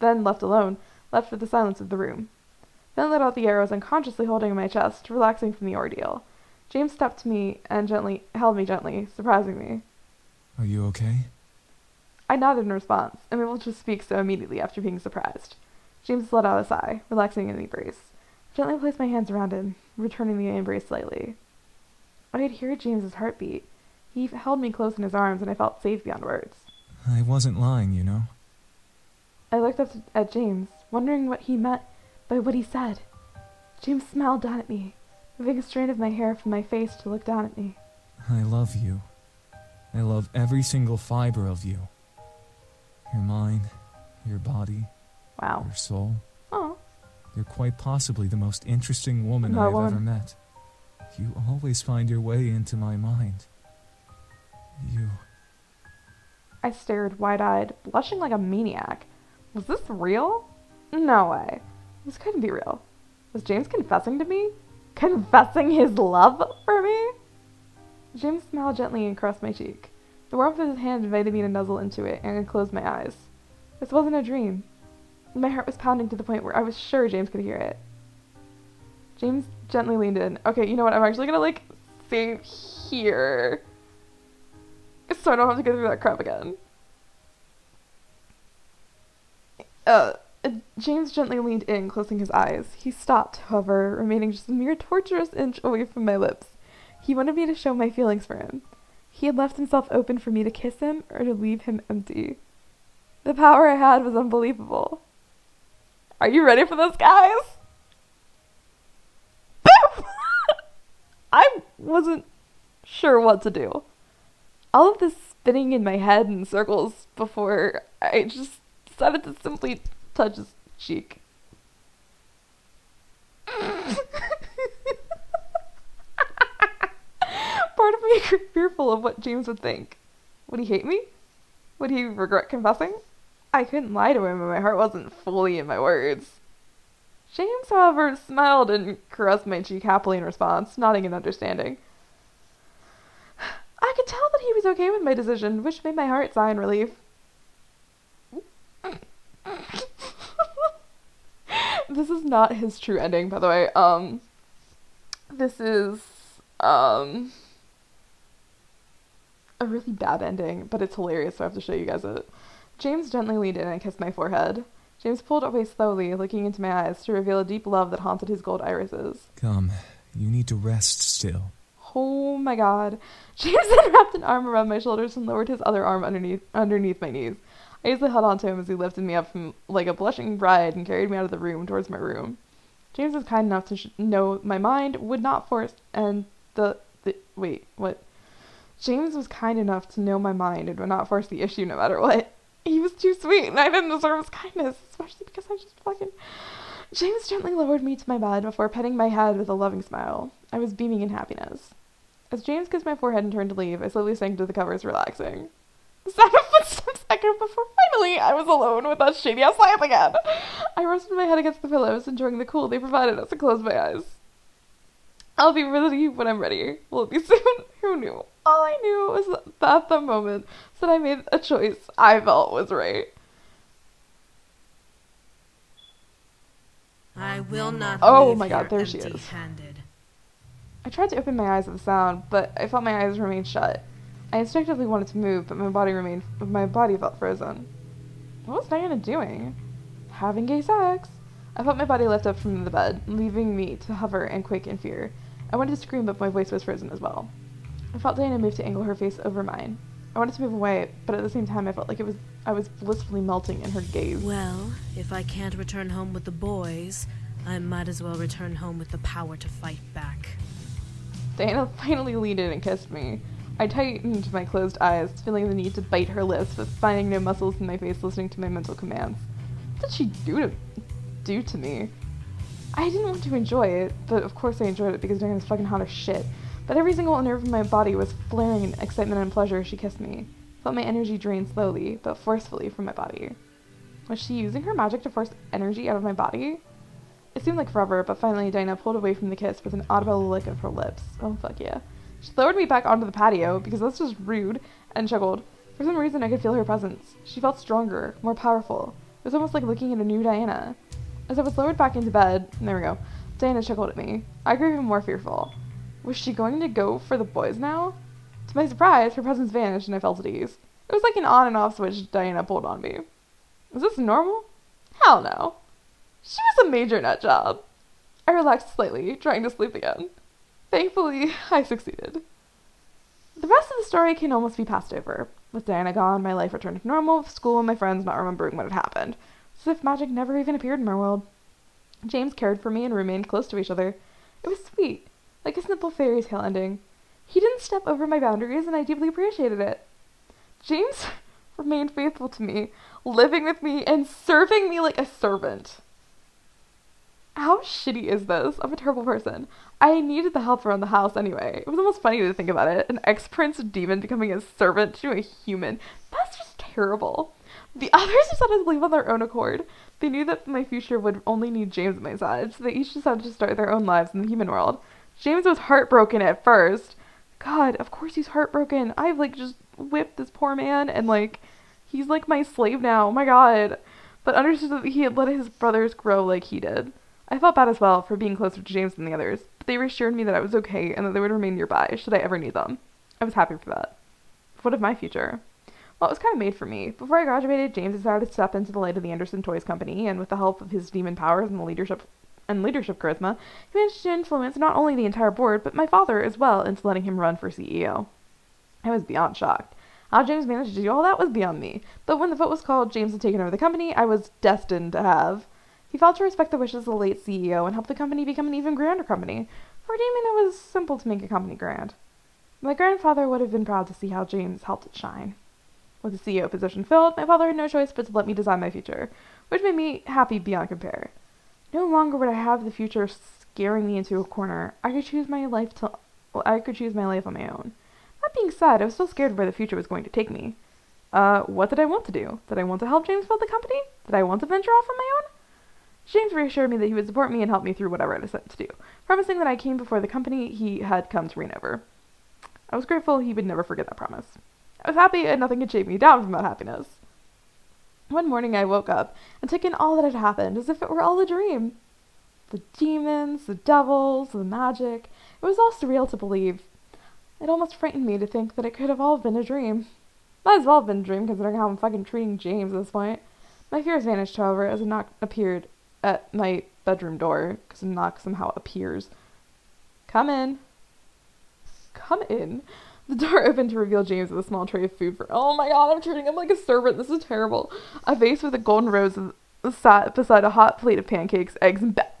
Speaker 1: left alone, left with the silence of the room. Then let out the air I was unconsciously holding in my chest, relaxing from the ordeal. James stepped to me and held me gently, surprising me.
Speaker 6: Are you okay?
Speaker 1: I nodded in response, unable to speak so immediately after being surprised. James let out a sigh, relaxing in the embrace. I gently placed my hands around him, returning the embrace slightly. I could hear James's heartbeat. He held me close in his arms, and I felt safe beyond words.
Speaker 6: I wasn't lying, you know.
Speaker 1: I looked up at James, wondering what he meant by what he said. James smiled down at me, moving a strand of my hair from my face to look down at me.
Speaker 6: I love you. I love every single fiber of you. Your mind, your body,
Speaker 1: wow,
Speaker 6: your soul.
Speaker 1: Oh.
Speaker 6: You're quite possibly the most interesting woman
Speaker 1: Not
Speaker 6: I've
Speaker 1: one.
Speaker 6: ever met. You always find your way into my mind. You...
Speaker 1: I stared wide-eyed, blushing like a maniac. Was this real? No way. This couldn't be real. Was James confessing to me? Confessing his love for me? James smiled gently and caressed my cheek. The warmth of his hand invited me to nuzzle into it, and I closed my eyes. This wasn't a dream. My heart was pounding to the point where I was sure James could hear it. James gently leaned in. Okay, you know what? I'm actually gonna, save here, so I don't have to go through that crap again. James gently leaned in, closing his eyes. He stopped, however, remaining just a mere torturous inch away from my lips. He wanted me to show my feelings for him. He had left himself open for me to kiss him or to leave him empty. The power I had was unbelievable. Are you ready for this, guys? I wasn't sure what to do. All of this spinning in my head in circles before I just decided to simply touch his cheek. Part of me grew fearful of what James would think. Would he hate me? Would he regret confessing? I couldn't lie to him and my heart wasn't fully in my words. James, however, smiled and caressed my cheek happily in response, nodding in understanding. I could tell that he was okay with my decision, which made my heart sigh in relief. This is not his true ending, by the way. This is, a really bad ending, but it's hilarious, so I have to show you guys it. James gently leaned in and kissed my forehead. James pulled away slowly, looking into my eyes to reveal a deep love that haunted his gold irises.
Speaker 6: Come, you need to rest still.
Speaker 1: Oh my god. James then wrapped an arm around my shoulders and lowered his other arm underneath my knees. I easily held onto him as he lifted me up from like a blushing bride and carried me out of the room towards my room. James was kind enough to know my mind would not force wait, what? James was kind enough to know my mind and would not force the issue no matter what. He was too sweet, and I didn't deserve his kindness, especially because I just fucking... James gently lowered me to my bed before petting my head with a loving smile. I was beaming in happiness. As James kissed my forehead and turned to leave, I slowly sank into the covers, relaxing. The sound of footsteps echoed before finally I was alone with that shady-ass lamp again. I rested my head against the pillows, enjoying the cool they provided as I closed my eyes. I'll be ready when I'm ready. Will it be soon? Who knew? All I knew was that at the moment that I made a choice I felt was right.
Speaker 12: I will not
Speaker 1: Oh
Speaker 12: leave
Speaker 1: my god,
Speaker 12: here
Speaker 1: there she is.
Speaker 12: empty-handed.
Speaker 1: I tried to open my eyes at the sound, but I felt my eyes remain shut. I instinctively wanted to move, but my body felt frozen. What was Diana doing? Having gay sex. I felt my body lift up from the bed, leaving me to hover and quake in fear. I wanted to scream, but my voice was frozen as well. I felt Diana move to angle her face over mine. I wanted to move away, but at the same time I felt like I was blissfully melting in her gaze.
Speaker 12: Well, if I can't return home with the boys, I might as well return home with the power to fight back.
Speaker 1: Diana finally leaned in and kissed me. I tightened my closed eyes, feeling the need to bite her lips, but finding no muscles in my face listening to my mental commands. What did she do to me? I didn't want to enjoy it, but of course I enjoyed it because Diana's fucking hot as shit. But every single nerve in my body was flaring in excitement and pleasure as she kissed me. I felt my energy drain slowly, but forcefully from my body. Was she using her magic to force energy out of my body? It seemed like forever, but finally Diana pulled away from the kiss with an audible lick of her lips. Oh fuck yeah. She lowered me back onto the patio, because that's just rude, and chuckled. For some reason, I could feel her presence. She felt stronger, more powerful. It was almost like looking at a new Diana. As I was lowered back into bed, there we go, Diana chuckled at me. I grew even more fearful. Was she going to go for the boys now? To my surprise, her presence vanished and I felt at ease. It was like an on and off switch Diana pulled on me. Was this normal? Hell no. She was a major nut job. I relaxed slightly, trying to sleep again. Thankfully, I succeeded. The rest of the story can almost be passed over. With Diana gone, my life returned to normal, with school and my friends not remembering what had happened. As if magic never even appeared in our world. James cared for me and remained close to each other. It was sweet, like a simple fairy tale ending. He didn't step over my boundaries, and I deeply appreciated it. James remained faithful to me, living with me, and serving me like a servant. How shitty is this? I'm a terrible person. I needed the help around the house anyway. It was almost funny to think about it. An ex-prince demon becoming a servant to a human. That's just terrible. The others decided to leave on their own accord. They knew that my future would only need James at my side, so they each decided to start their own lives in the human world. James was heartbroken at first. God, of course he's heartbroken. I've, just whipped this poor man, and, he's, my slave now. Oh my god. But understood that he had let his brothers grow like he did. I felt bad as well for being closer to James than the others, but they reassured me that I was okay and that they would remain nearby should I ever need them. I was happy for that. What of my future? Well, it was kind of made for me. Before I graduated, James decided to step into the light of the Anderson Toys Company, and with the help of his demon powers and leadership charisma, he managed to influence not only the entire board, but my father as well into letting him run for CEO. I was beyond shocked. How James managed to do all that was beyond me, but when the vote was called, James had taken over the company I was destined to have. He failed to respect the wishes of the late CEO and helped the company become an even grander company. For a demon, it was simple to make a company grand. My grandfather would have been proud to see how James helped it shine. With the CEO position filled, my father had no choice but to let me design my future, which made me happy beyond compare. No longer would I have the future scaring me into a corner. I could choose my life on my own. That being said, I was still scared of where the future was going to take me. What did I want to do? Did I want to help James build the company? Did I want to venture off on my own? James reassured me that he would support me and help me through whatever I decided to do, promising that I came before the company he had come to reign over. I was grateful he would never forget that promise. I was happy and nothing could shake me down from that happiness. One morning I woke up and took in all that had happened as if it were all a dream. The demons, the devils, the magic, it was all surreal to believe. It almost frightened me to think that it could have all been a dream. Might as well have been a dream considering how I'm fucking treating James at this point. My fears vanished, however, as a knock appeared at my bedroom door, because a knock somehow appears. Come in. Come in. The door opened to reveal James with a small tray of food for— oh my god, I'm treating him like a servant. This is terrible. A vase with a golden rose sat beside a hot plate of pancakes, eggs, and bacon.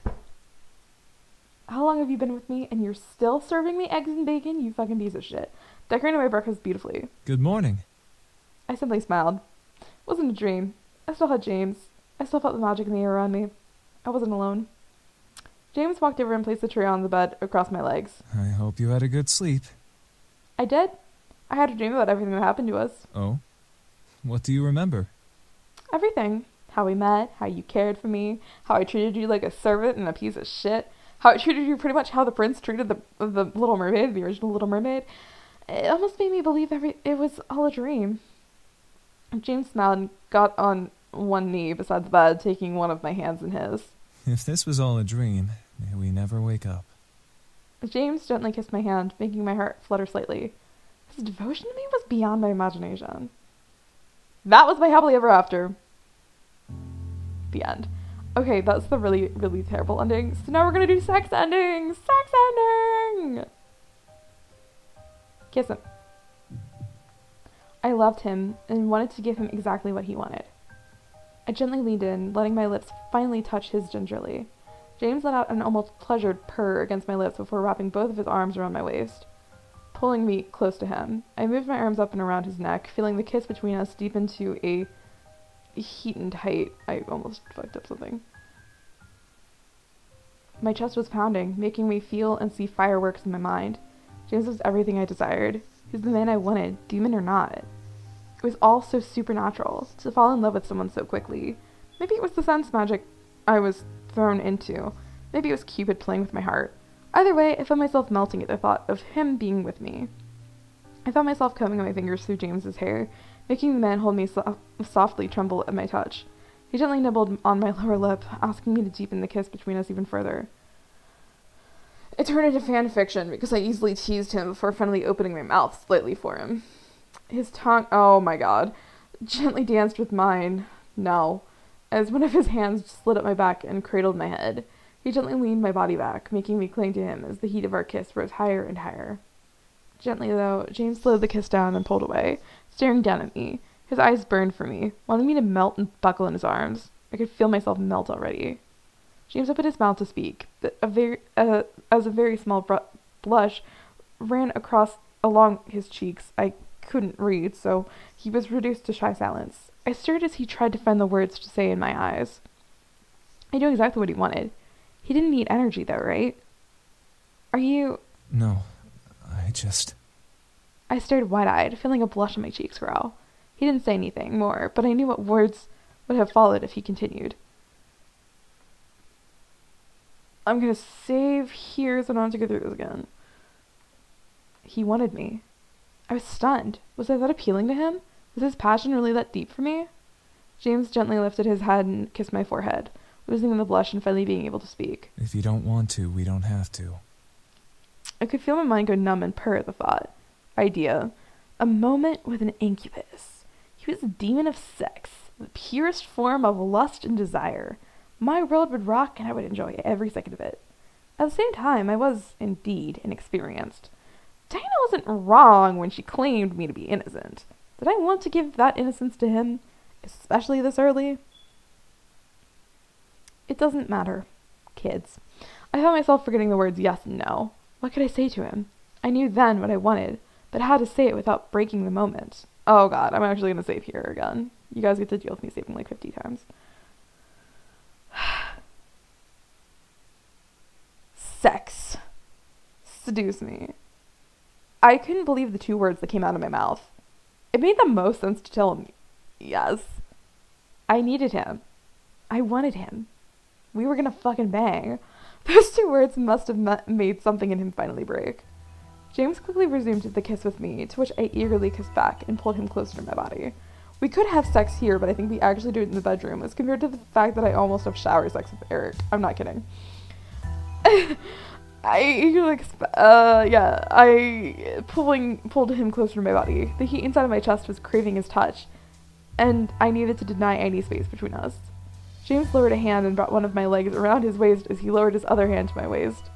Speaker 1: How long have you been with me, and you're still serving me eggs and bacon, you fucking piece of shit? Decorating my breakfast beautifully.
Speaker 6: Good morning.
Speaker 1: I simply smiled. It wasn't a dream. I still had James. I still felt the magic in the air around me. I wasn't alone. James walked over and placed the tray on the bed across my legs.
Speaker 6: I hope you had a good sleep.
Speaker 1: I did. I had a dream about everything that happened to us.
Speaker 6: Oh? What do you remember?
Speaker 1: Everything. How we met, how you cared for me, how I treated you like a servant and a piece of shit, how I treated you pretty much how the prince treated the Little Mermaid, the original Little Mermaid. It almost made me believe it was all a dream. James smiled and got on one knee beside the bed, taking one of my hands in his.
Speaker 6: If this was all a dream, may we never wake up.
Speaker 1: James gently kissed my hand, making my heart flutter slightly. His devotion to me was beyond my imagination. That was my happily ever after. The end. Okay, that's the really, really terrible ending. So now we're gonna do sex ending! Sex ending! Kiss him. I loved him and wanted to give him exactly what he wanted. I gently leaned in, letting my lips finally touch his gingerly. James let out an almost pleasured purr against my lips before wrapping both of his arms around my waist. Pulling me close to him, I moved my arms up and around his neck, feeling the kiss between us deepen to a heightened height. I almost fucked up something. My chest was pounding, making me feel and see fireworks in my mind. James was everything I desired. He was the man I wanted, demon or not. It was all so supernatural, to fall in love with someone so quickly. Maybe it was the sense magic I was thrown into. Maybe it was Cupid playing with my heart. Either way, I found myself melting at the thought of him being with me. I found myself combing my fingers through James's hair, making the man hold me softly tremble at my touch. He gently nibbled on my lower lip, asking me to deepen the kiss between us even further. It turned into fan fiction because I easily teased him before finally opening my mouth slightly for him. His tongue, oh my god, gently danced with mine. No. As one of his hands slid up my back and cradled my head, he gently leaned my body back, making me cling to him as the heat of our kiss rose higher and higher. Gently, though, James slowed the kiss down and pulled away, staring down at me. His eyes burned for me, wanting me to melt and buckle in his arms. I could feel myself melt already. James opened his mouth to speak, but as a very small blush ran along his cheeks. I couldn't read, so he was reduced to shy silence. I stared as he tried to find the words to say in my eyes. I knew exactly what he wanted. He didn't need energy, though, right? Are you...
Speaker 6: No,
Speaker 1: I stared wide-eyed, feeling a blush on my cheeks grow. He didn't say anything more, but I knew what words would have followed if he continued. I'm gonna save here so I don't have to go through this again. He wanted me. I was stunned. Was I that appealing to him? Was his passion really that deep for me? James gently lifted his head and kissed my forehead, losing the blush and finally being able to speak.
Speaker 6: If you don't want to, we don't have to.
Speaker 1: I could feel my mind go numb and purr at the thought. Idea. A moment with an incubus. He was a demon of sex, the purest form of lust and desire. My world would rock and I would enjoy every second of it. At the same time, I was, indeed, inexperienced. Diana wasn't wrong when she claimed me to be innocent. Did I want to give that innocence to him, especially this early? It doesn't matter. Kids. I found myself forgetting the words yes and no. What could I say to him? I knew then what I wanted, but how to say it without breaking the moment. Oh god, I'm actually going to save here again. You guys get to deal with me saving like 50 times. Sex. Seduce me. I couldn't believe the two words that came out of my mouth. It made the most sense to tell him yes. I needed him. I wanted him. We were gonna fucking bang. Those two words must have made something in him finally break. James quickly resumed the kiss with me, to which I eagerly kissed back and pulled him closer to my body. We could have sex here, but I think we actually do it in the bedroom, as compared to the fact that I almost have shower sex with Eric. I'm not kidding. I pulled him closer to my body. The heat inside of my chest was craving his touch, and I needed to deny any space between us. James lowered a hand and brought one of my legs around his waist as he lowered his other hand to my waist.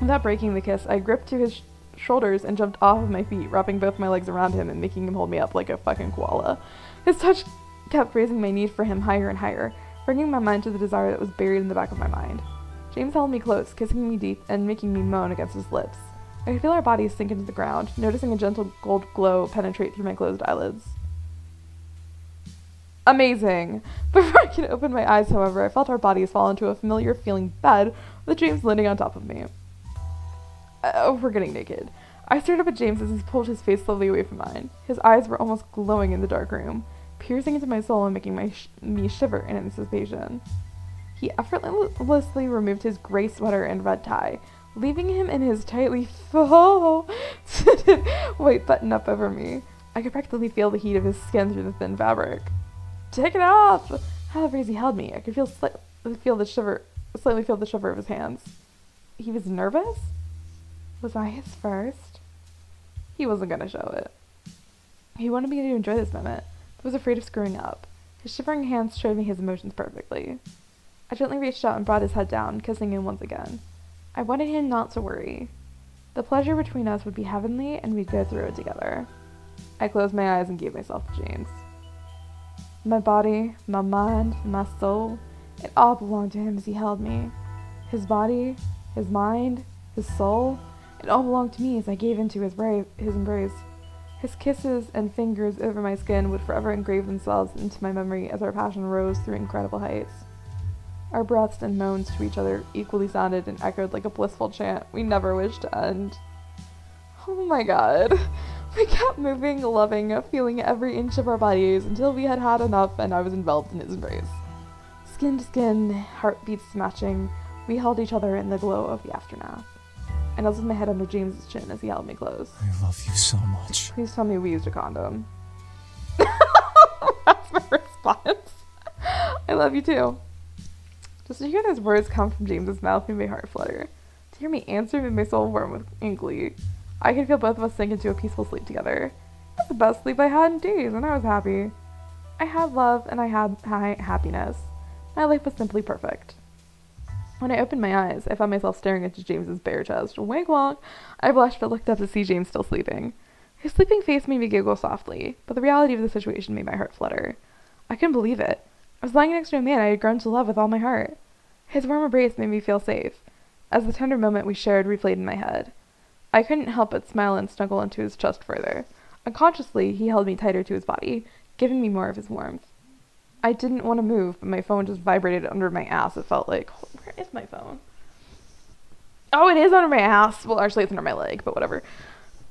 Speaker 1: Without breaking the kiss, I gripped to his shoulders and jumped off of my feet, wrapping both my legs around him and making him hold me up like a fucking koala. His touch kept raising my need for him higher and higher, bringing my mind to the desire that was buried in the back of my mind. James held me close, kissing me deep and making me moan against his lips. I could feel our bodies sink into the ground, noticing a gentle gold glow penetrate through my closed eyelids. Amazing! Before I could open my eyes, however, I felt our bodies fall into a familiar feeling bed with James landing on top of me. We're getting naked. I stared up at James as he pulled his face slowly away from mine. His eyes were almost glowing in the dark room, piercing into my soul and making me shiver in anticipation. He effortlessly removed his gray sweater and red tie, leaving him in his tightly fitted white button-up over me. I could practically feel the heat of his skin through the thin fabric. Take it off! However, as he held me, I could slightly feel the shiver of his hands. He was nervous? Was I his first? He wasn't gonna show it. He wanted me to enjoy this moment, but was afraid of screwing up. His shivering hands showed me his emotions perfectly. I gently reached out and brought his head down, kissing him once again. I wanted him not to worry. The pleasure between us would be heavenly, and we'd go through it together. I closed my eyes and gave myself to James. My body, my mind, my soul, it all belonged to him as he held me. His body, his mind, his soul, it all belonged to me as I gave into his embrace. His kisses and fingers over my skin would forever engrave themselves into my memory as our passion rose through incredible heights. Our breaths and moans to each other equally sounded and echoed like a blissful chant we never wished to end. Oh my god. We kept moving, loving, feeling every inch of our bodies until we had had enough and I was enveloped in his embrace. Skin to skin, heartbeats matching, we held each other in the glow of the aftermath. I nuzzled my head under James's chin as he held me close.
Speaker 6: I love you so much.
Speaker 1: Please tell me we used a condom. That's my response. I love you too. Just to hear those words come from James's mouth made my heart flutter. To hear me answer made my soul warm with glee. I could feel both of us sink into a peaceful sleep together. It was the best sleep I had in days, and I was happy. I had love, and I had happiness. My life was simply perfect. When I opened my eyes, I found myself staring into James's bare chest. Wink wonk. I blushed but looked up to see James still sleeping. His sleeping face made me giggle softly, but the reality of the situation made my heart flutter. I couldn't believe it. I was lying next to a man I had grown to love with all my heart. His warm embrace made me feel safe, as the tender moment we shared replayed in my head. I couldn't help but smile and snuggle into his chest further. Unconsciously, he held me tighter to his body, giving me more of his warmth. I didn't want to move, but my phone just vibrated under my ass, it felt like. Where is my phone? Oh, it is under my ass. Well, actually, it's under my leg, but whatever.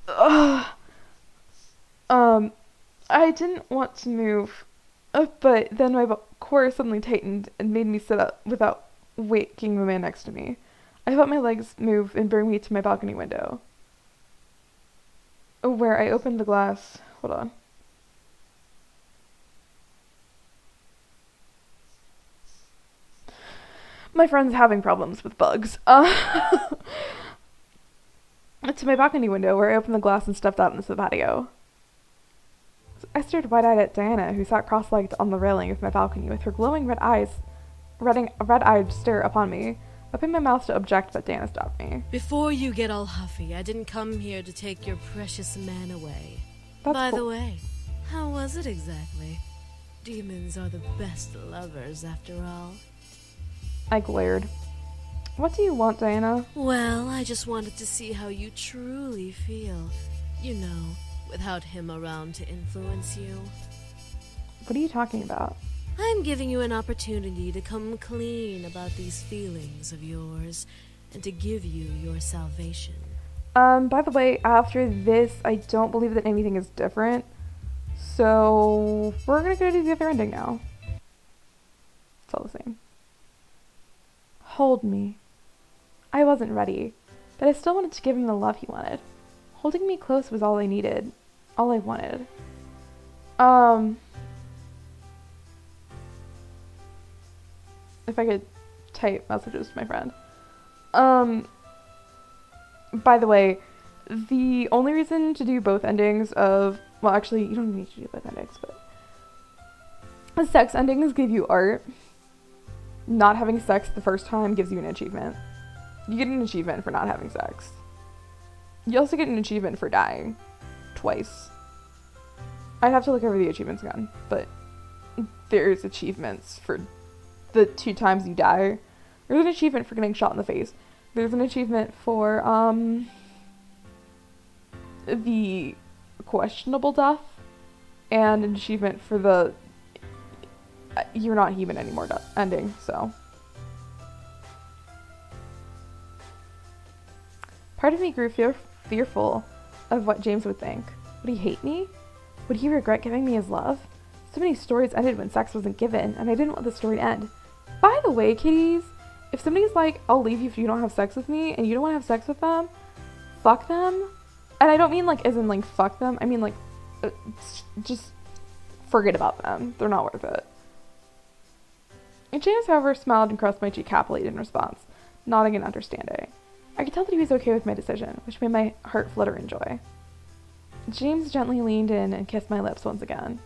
Speaker 1: Ugh. I didn't want to move, but then my core suddenly tightened and made me sit up without waking the man next to me. I felt my legs move and bring me to my balcony window, where I opened the glass. Hold on. My friend's having problems with bugs. To my balcony window, where I opened the glass and stepped out into the patio. I stared wide-eyed at Diana, who sat cross-legged on the railing of my balcony with her glowing red-eyed stare upon me. I opened my mouth to object, but Diana stopped me.
Speaker 12: Before you get all huffy, I didn't come here to take your precious man away.
Speaker 1: That's
Speaker 12: By
Speaker 1: cool.
Speaker 12: the way, how was it exactly? Demons are the best lovers, after all.
Speaker 1: I glared. What do you want, Diana?
Speaker 12: Well, I just wanted to see how you truly feel. You know, without him around to influence you.
Speaker 1: What are you talking about?
Speaker 12: I'm giving you an opportunity to come clean about these feelings of yours and to give you your salvation.
Speaker 1: By the way, after this, I don't believe that anything is different. So, we're gonna go do the other ending now. It's all the same. Hold me. I wasn't ready, but I still wanted to give him the love he wanted. Holding me close was all I needed. All I wanted. If I could type messages to my friend. By the way, the only reason to do both endings of, well, actually, you don't need to do both endings, but the sex endings give you art. Not having sex the first time gives you an achievement. You get an achievement for not having sex. You also get an achievement for dying. Twice. I'd have to look over the achievements again, but there's achievements for the 2 times you die. There's an achievement for getting shot in the face. There's an achievement for, the questionable death, and an achievement for the you're not human anymore ending, so. Part of me grew fearful of what James would think. Would he hate me? Would he regret giving me his love? So many stories ended when sex wasn't given, and I didn't want the story to end. By the way, kitties, if somebody's like, I'll leave you if you don't have sex with me, and you don't want to have sex with them, fuck them. And I don't mean like as in like fuck them, I mean like just forget about them. They're not worth it. And James, however, smiled and caressed my cheek happily in response, nodding in understanding. I could tell that he was okay with my decision, which made my heart flutter in joy. James gently leaned in and kissed my lips once again,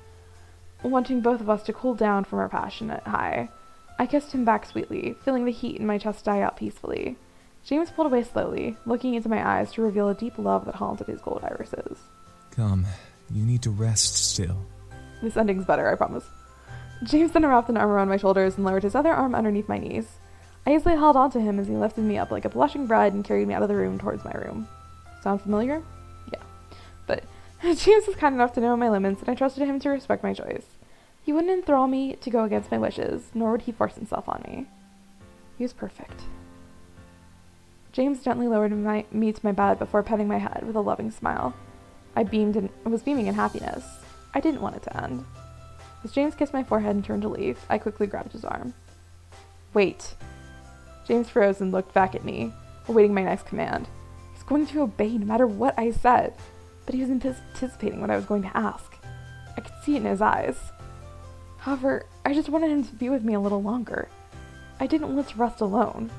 Speaker 1: wanting both of us to cool down from our passionate high. I kissed him back sweetly, feeling the heat in my chest die out peacefully. James pulled away slowly, looking into my eyes to reveal a deep love that haunted his gold irises.
Speaker 6: Come, you need to rest still.
Speaker 1: This ending's better, I promise. James then wrapped an arm around my shoulders and lowered his other arm underneath my knees. I easily held onto him as he lifted me up like a blushing bride and carried me out of the room towards my room. Sound familiar? Yeah. But James was kind enough to know my limits, and I trusted him to respect my choice. He wouldn't enthrall me to go against my wishes, nor would he force himself on me. He was perfect. James gently lowered me to my bed before petting my head with a loving smile. I was beaming in happiness. I didn't want it to end. As James kissed my forehead and turned to leave, I quickly grabbed his arm. Wait. James froze and looked back at me, awaiting my next command. going to obey no matter what I said, but he was anticipating what I was going to ask. I could see it in his eyes. However, I just wanted him to be with me a little longer. I didn't want to rest alone.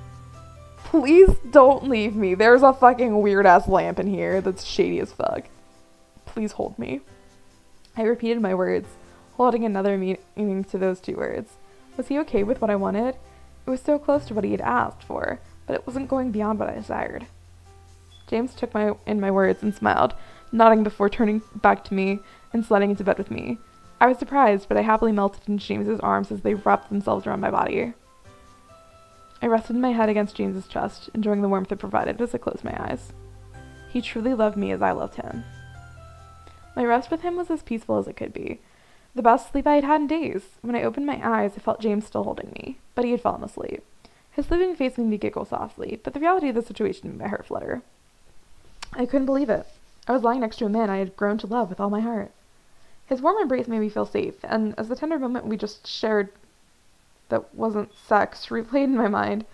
Speaker 1: Please don't leave me. There's a fucking weird-ass lamp in here that's shady as fuck. Please hold me. I repeated my words, holding another meaning to those 2 words. Was he okay with what I wanted? It was so close to what he had asked for, but it wasn't going beyond what I desired. James took in my words and smiled, nodding before turning back to me and sliding into bed with me. I was surprised, but I happily melted into James's arms as they wrapped themselves around my body. I rested my head against James's chest, enjoying the warmth it provided as I closed my eyes. He truly loved me as I loved him. My rest with him was as peaceful as it could be. The best sleep I had had in days. When I opened my eyes, I felt James still holding me, but he had fallen asleep. His sleeping face made me giggle softly, but the reality of the situation made my heart flutter. I couldn't believe it. I was lying next to a man I had grown to love with all my heart. His warm embrace made me feel safe, and as the tender moment we just shared that wasn't sex replayed in my mind,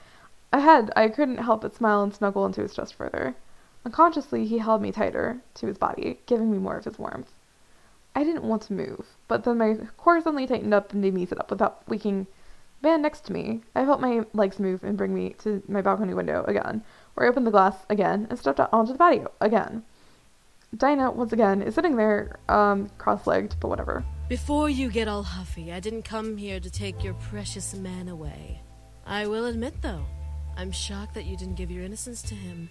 Speaker 1: I couldn't help but smile and snuggle into his chest further. Unconsciously, he held me tighter to his body, giving me more of his warmth. I didn't want to move, but then my core suddenly tightened up and made me sit up without waking the man next to me. I felt my legs move and bring me to my balcony window again, where I opened the glass again and stepped out onto the patio again. Dinah, once again, is sitting there, cross-legged, but whatever.
Speaker 12: Before you get all huffy, I didn't come here to take your precious man away. I will admit, though, I'm shocked that you didn't give your innocence to him.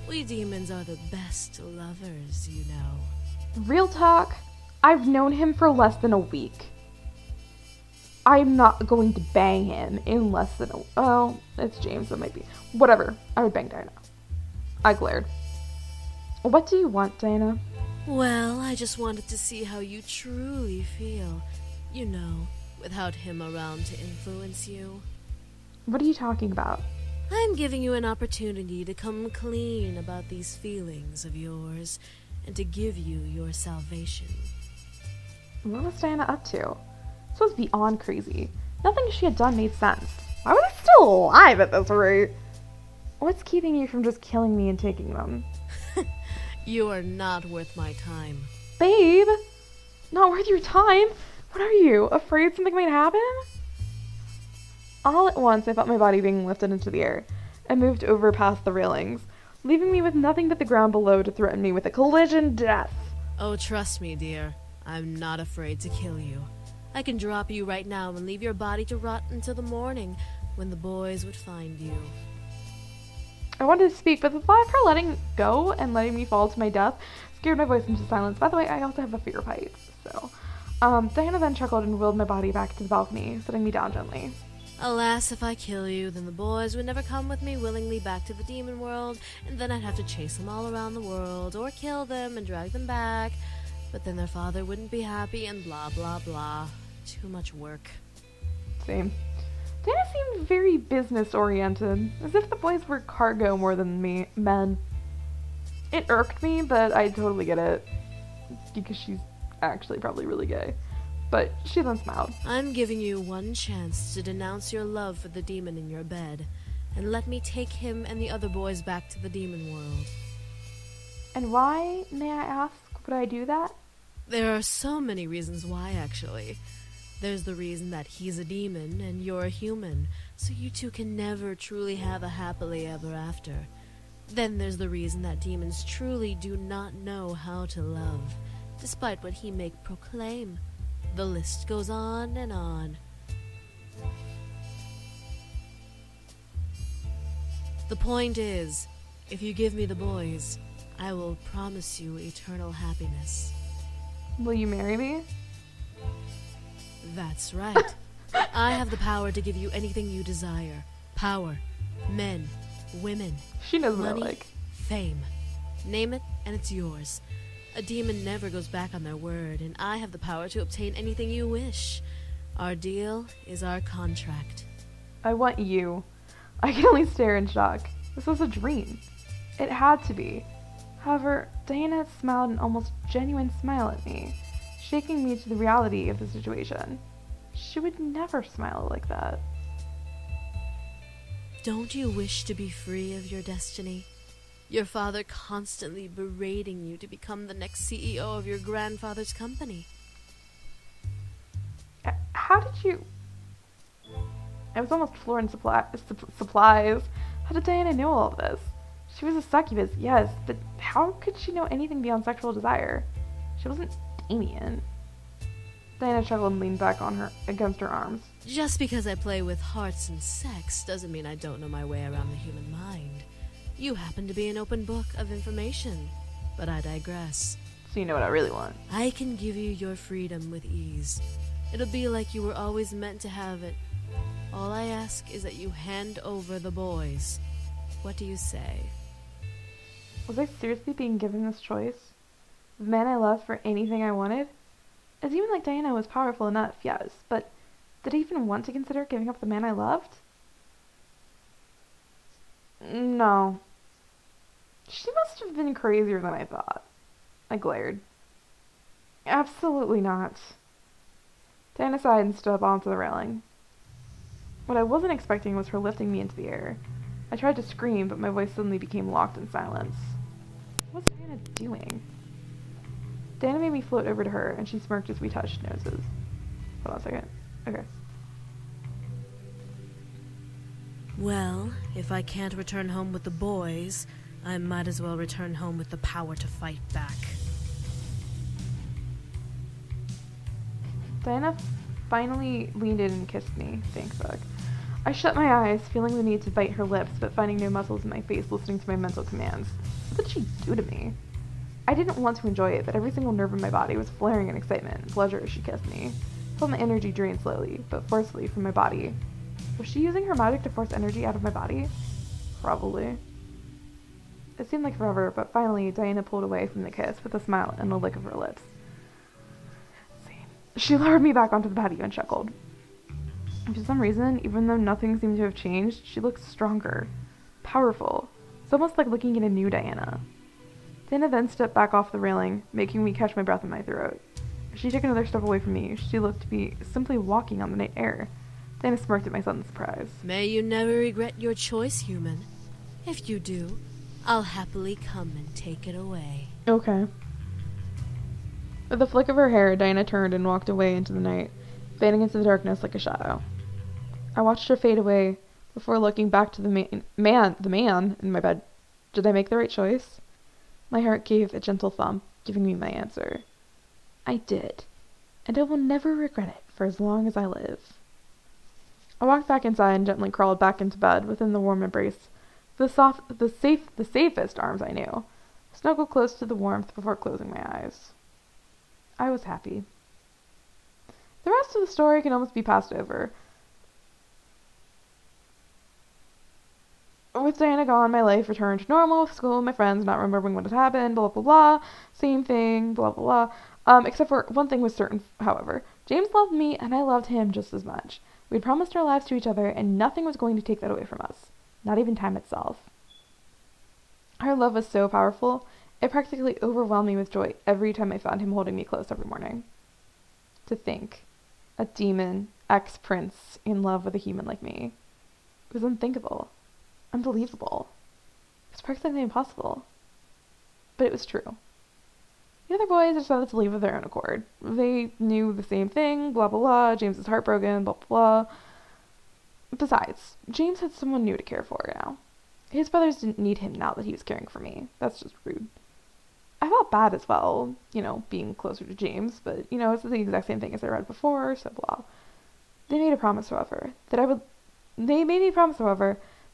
Speaker 12: We demons are the best lovers, you know.
Speaker 1: Real talk, I've known him for less than a week. I'm not going to bang him in less than well, it's James, so it might be. Whatever, I would bang Dinah. I glared. What do you want, Diana?
Speaker 12: Well, I just wanted to see how you truly feel. You know, without him around to influence you.
Speaker 1: What are you talking about?
Speaker 12: I'm giving you an opportunity to come clean about these feelings of yours and to give you your salvation.
Speaker 1: What was Diana up to? This was beyond crazy. Nothing she had done made sense. Why was I still alive at this rate? What's keeping you from just killing me and taking them?
Speaker 12: You are not worth my time.
Speaker 1: Babe! Not worth your time? What are you, afraid something might happen? All at once, I felt my body being lifted into the air and moved over past the railings, leaving me with nothing but the ground below to threaten me with a collision death.
Speaker 12: Oh, trust me, dear. I'm not afraid to kill you. I can drop you right now and leave your body to rot until the morning, when the boys would find you.
Speaker 1: I wanted to speak, but the thought of her letting go and letting me fall to my death scared my voice into silence. By the way, I also have a fear of heights, so... Diana then chuckled and wheeled my body back to the balcony, setting me down gently.
Speaker 12: Alas, if I kill you, then the boys would never come with me willingly back to the demon world, and then I'd have to chase them all around the world, or kill them and drag them back. But then their father wouldn't be happy, and blah blah blah. Too much work.
Speaker 1: Same. Dana seemed very business-oriented, as if the boys were cargo more than men. It irked me, but I totally get it, because she's actually probably really gay. But she then smiled.
Speaker 12: I'm giving you one chance to denounce your love for the demon in your bed, and let me take him and the other boys back to the demon world.
Speaker 1: And why, may I ask, would I do that?
Speaker 12: There are so many reasons why, actually. There's the reason that he's a demon and you're a human, so you two can never truly have a happily ever after. Then there's the reason that demons truly do not know how to love, despite what he may proclaim. The list goes on and on. The point is, if you give me the boys, I will promise you eternal happiness.
Speaker 1: Will you marry me?
Speaker 12: That's right. I have the power to give you anything you desire. Power, men, women,
Speaker 1: she knows what
Speaker 12: money,
Speaker 1: I like.
Speaker 12: Fame. Name it, and it's yours. A demon never goes back on their word, and I have the power to obtain anything you wish. Our deal is our contract.
Speaker 1: I want you. I can only stare in shock. This was a dream. It had to be. However, Diana smiled an almost genuine smile at me, shaking me to the reality of the situation. She would never smile like that.
Speaker 12: Don't you wish to be free of your destiny? Your father constantly berating you to become the next CEO of your grandfather's company.
Speaker 1: How did you... I was almost flooring supplies. How did Diana know all of this? She was a succubus, yes, but how could she know anything beyond sexual desire? She wasn't Damien. Diana chuckled and leaned back on her against her arms.
Speaker 12: Just because I play with hearts and sex doesn't mean I don't know my way around the human mind. You happen to be an open book of information, but I digress.
Speaker 1: So you know what I really want.
Speaker 12: I can give you your freedom with ease. It'll be like you were always meant to have it. All I ask is that you hand over the boys. What do you say?
Speaker 1: Was I seriously being given this choice? The man I loved for anything I wanted? A demon like Diana was powerful enough, yes, but did I even want to consider giving up the man I loved? No. She must have been crazier than I thought. I glared. Absolutely not. Diana sighed and stood up onto the railing. What I wasn't expecting was her lifting me into the air. I tried to scream, but my voice suddenly became locked in silence. What was Diana doing? Diana made me float over to her, and she smirked as we touched noses. Hold on a second. Okay.
Speaker 12: Well, if I can't return home with the boys, I might as well return home with the power to fight back.
Speaker 1: Diana finally leaned in and kissed me, thank fuck. I shut my eyes, feeling the need to bite her lips, but finding no muscles in my face listening to my mental commands. What did she do to me? I didn't want to enjoy it, but every single nerve in my body was flaring in excitement and pleasure as she kissed me. I felt my energy drain slowly, but forcefully from my body. Was she using her magic to force energy out of my body? Probably. It seemed like forever, but finally Diana pulled away from the kiss with a smile and a lick of her lips. She lowered me back onto the patio and chuckled. And for some reason, even though nothing seemed to have changed, she looked stronger, powerful. It's almost like looking at a new Diana. Diana then stepped back off the railing, making me catch my breath in my throat. As she took another step away from me, she looked to be simply walking on the night air. Diana smirked at my sudden surprise.
Speaker 12: May you never regret your choice, human. If you do, I'll happily come and take it away.
Speaker 1: Okay. With a flick of her hair, Diana turned and walked away into the night, fading into the darkness like a shadow. I watched her fade away before looking back to the man in my bed. Did I make the right choice? My heart gave a gentle thump, giving me my answer. I did, and I will never regret it for as long as I live. I walked back inside and gently crawled back into bed within the warm embrace of the safest arms I knew, snuggled close to the warmth before closing my eyes. I was happy. The rest of the story can almost be passed over. With Diana gone, my life returned to normal, with school, my friends not remembering what had happened, blah blah blah, same thing, blah blah blah. Except for one thing was certain, however. James loved me, and I loved him just as much. We'd promised our lives to each other, and nothing was going to take that away from us. Not even time itself. Our love was so powerful, it practically overwhelmed me with joy every time I found him holding me close every morning. To think, a demon, ex-prince, in love with a human like me. It was unthinkable. Unbelievable. It was practically impossible. But it was true. The other boys decided to leave of their own accord. They knew the same thing, blah blah blah, James is heartbroken, blah blah blah. Besides, James had someone new to care for now. His brothers didn't need him now that he was caring for me. That's just rude. I felt bad as well, being closer to James, but, it's the exact same thing as I read before, so blah. They made me promise, however,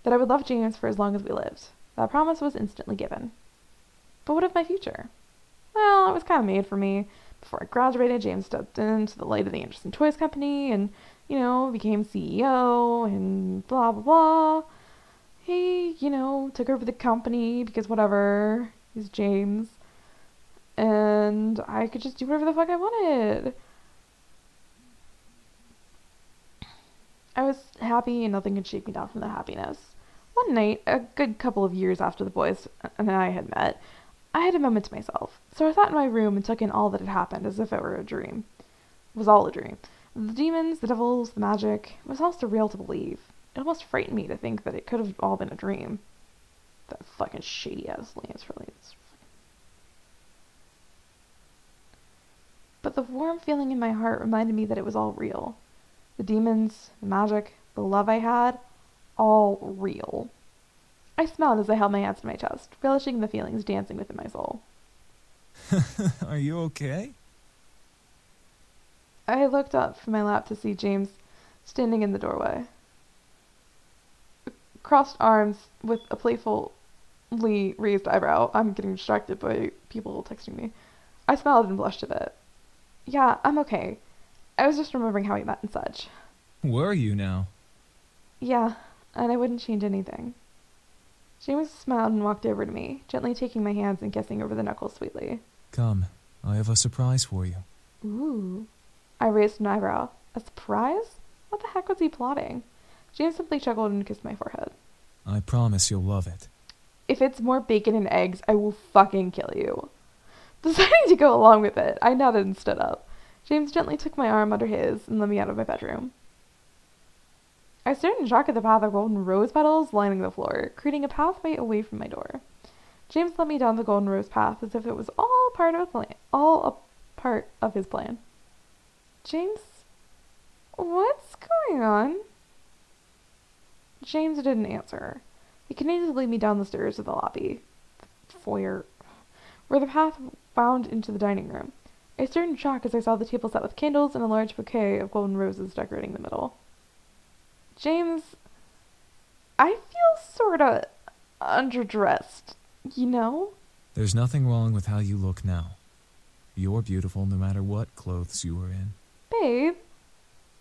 Speaker 1: that I would love James for as long as we lived. That promise was instantly given. But what of my future? Well, it was kind of made for me. Before I graduated, James stepped into the light of the Anderson Toys Company and, became CEO and blah, blah, blah. He, took over the company because whatever, he's James. And I could just do whatever the fuck I wanted. I was happy and nothing could shake me down from that happiness. One night, a good couple of years after the boys and I had met, I had a moment to myself. So I sat in my room and took in all that had happened as if it were a dream. It was all a dream. The demons, the devils, the magic, it was all surreal to believe. It almost frightened me to think that it could have all been a dream. That fucking shady ass Lance really is. But the warm feeling in my heart reminded me that it was all real. The demons, the magic, the love I had, all real. I smiled as I held my hands to my chest, relishing the feelings dancing within my soul.
Speaker 6: Are you okay?
Speaker 1: I looked up from my lap to see James standing in the doorway. Crossed arms with a playfully raised eyebrow. I'm getting distracted by people texting me. I smiled and blushed a bit. Yeah, I'm okay. I was just remembering how we met and such.
Speaker 6: Were you now?
Speaker 1: Yeah, and I wouldn't change anything. James smiled and walked over to me, gently taking my hands and kissing over the knuckles sweetly.
Speaker 6: Come, I have a surprise for you.
Speaker 1: Ooh. I raised an eyebrow. A surprise? What the heck was he plotting? James simply chuckled and kissed my forehead.
Speaker 6: I promise you'll love it.
Speaker 1: If it's more bacon and eggs, I will fucking kill you. Deciding to go along with it, I nodded and stood up. James gently took my arm under his and led me out of my bedroom. I stared in shock at the path of golden rose petals lining the floor, creating a pathway away from my door. James led me down the golden rose path as if it was all part of his plan. James, what's going on? James didn't answer. He continued to lead me down the stairs to the lobby, foyer, where the path wound into the dining room. I stared in shock as I saw the table set with candles and a large bouquet of golden roses decorating the middle. James, I feel sorta underdressed, you know?
Speaker 6: There's nothing wrong with how you look now. You're beautiful no matter what clothes you were in.
Speaker 1: Babe.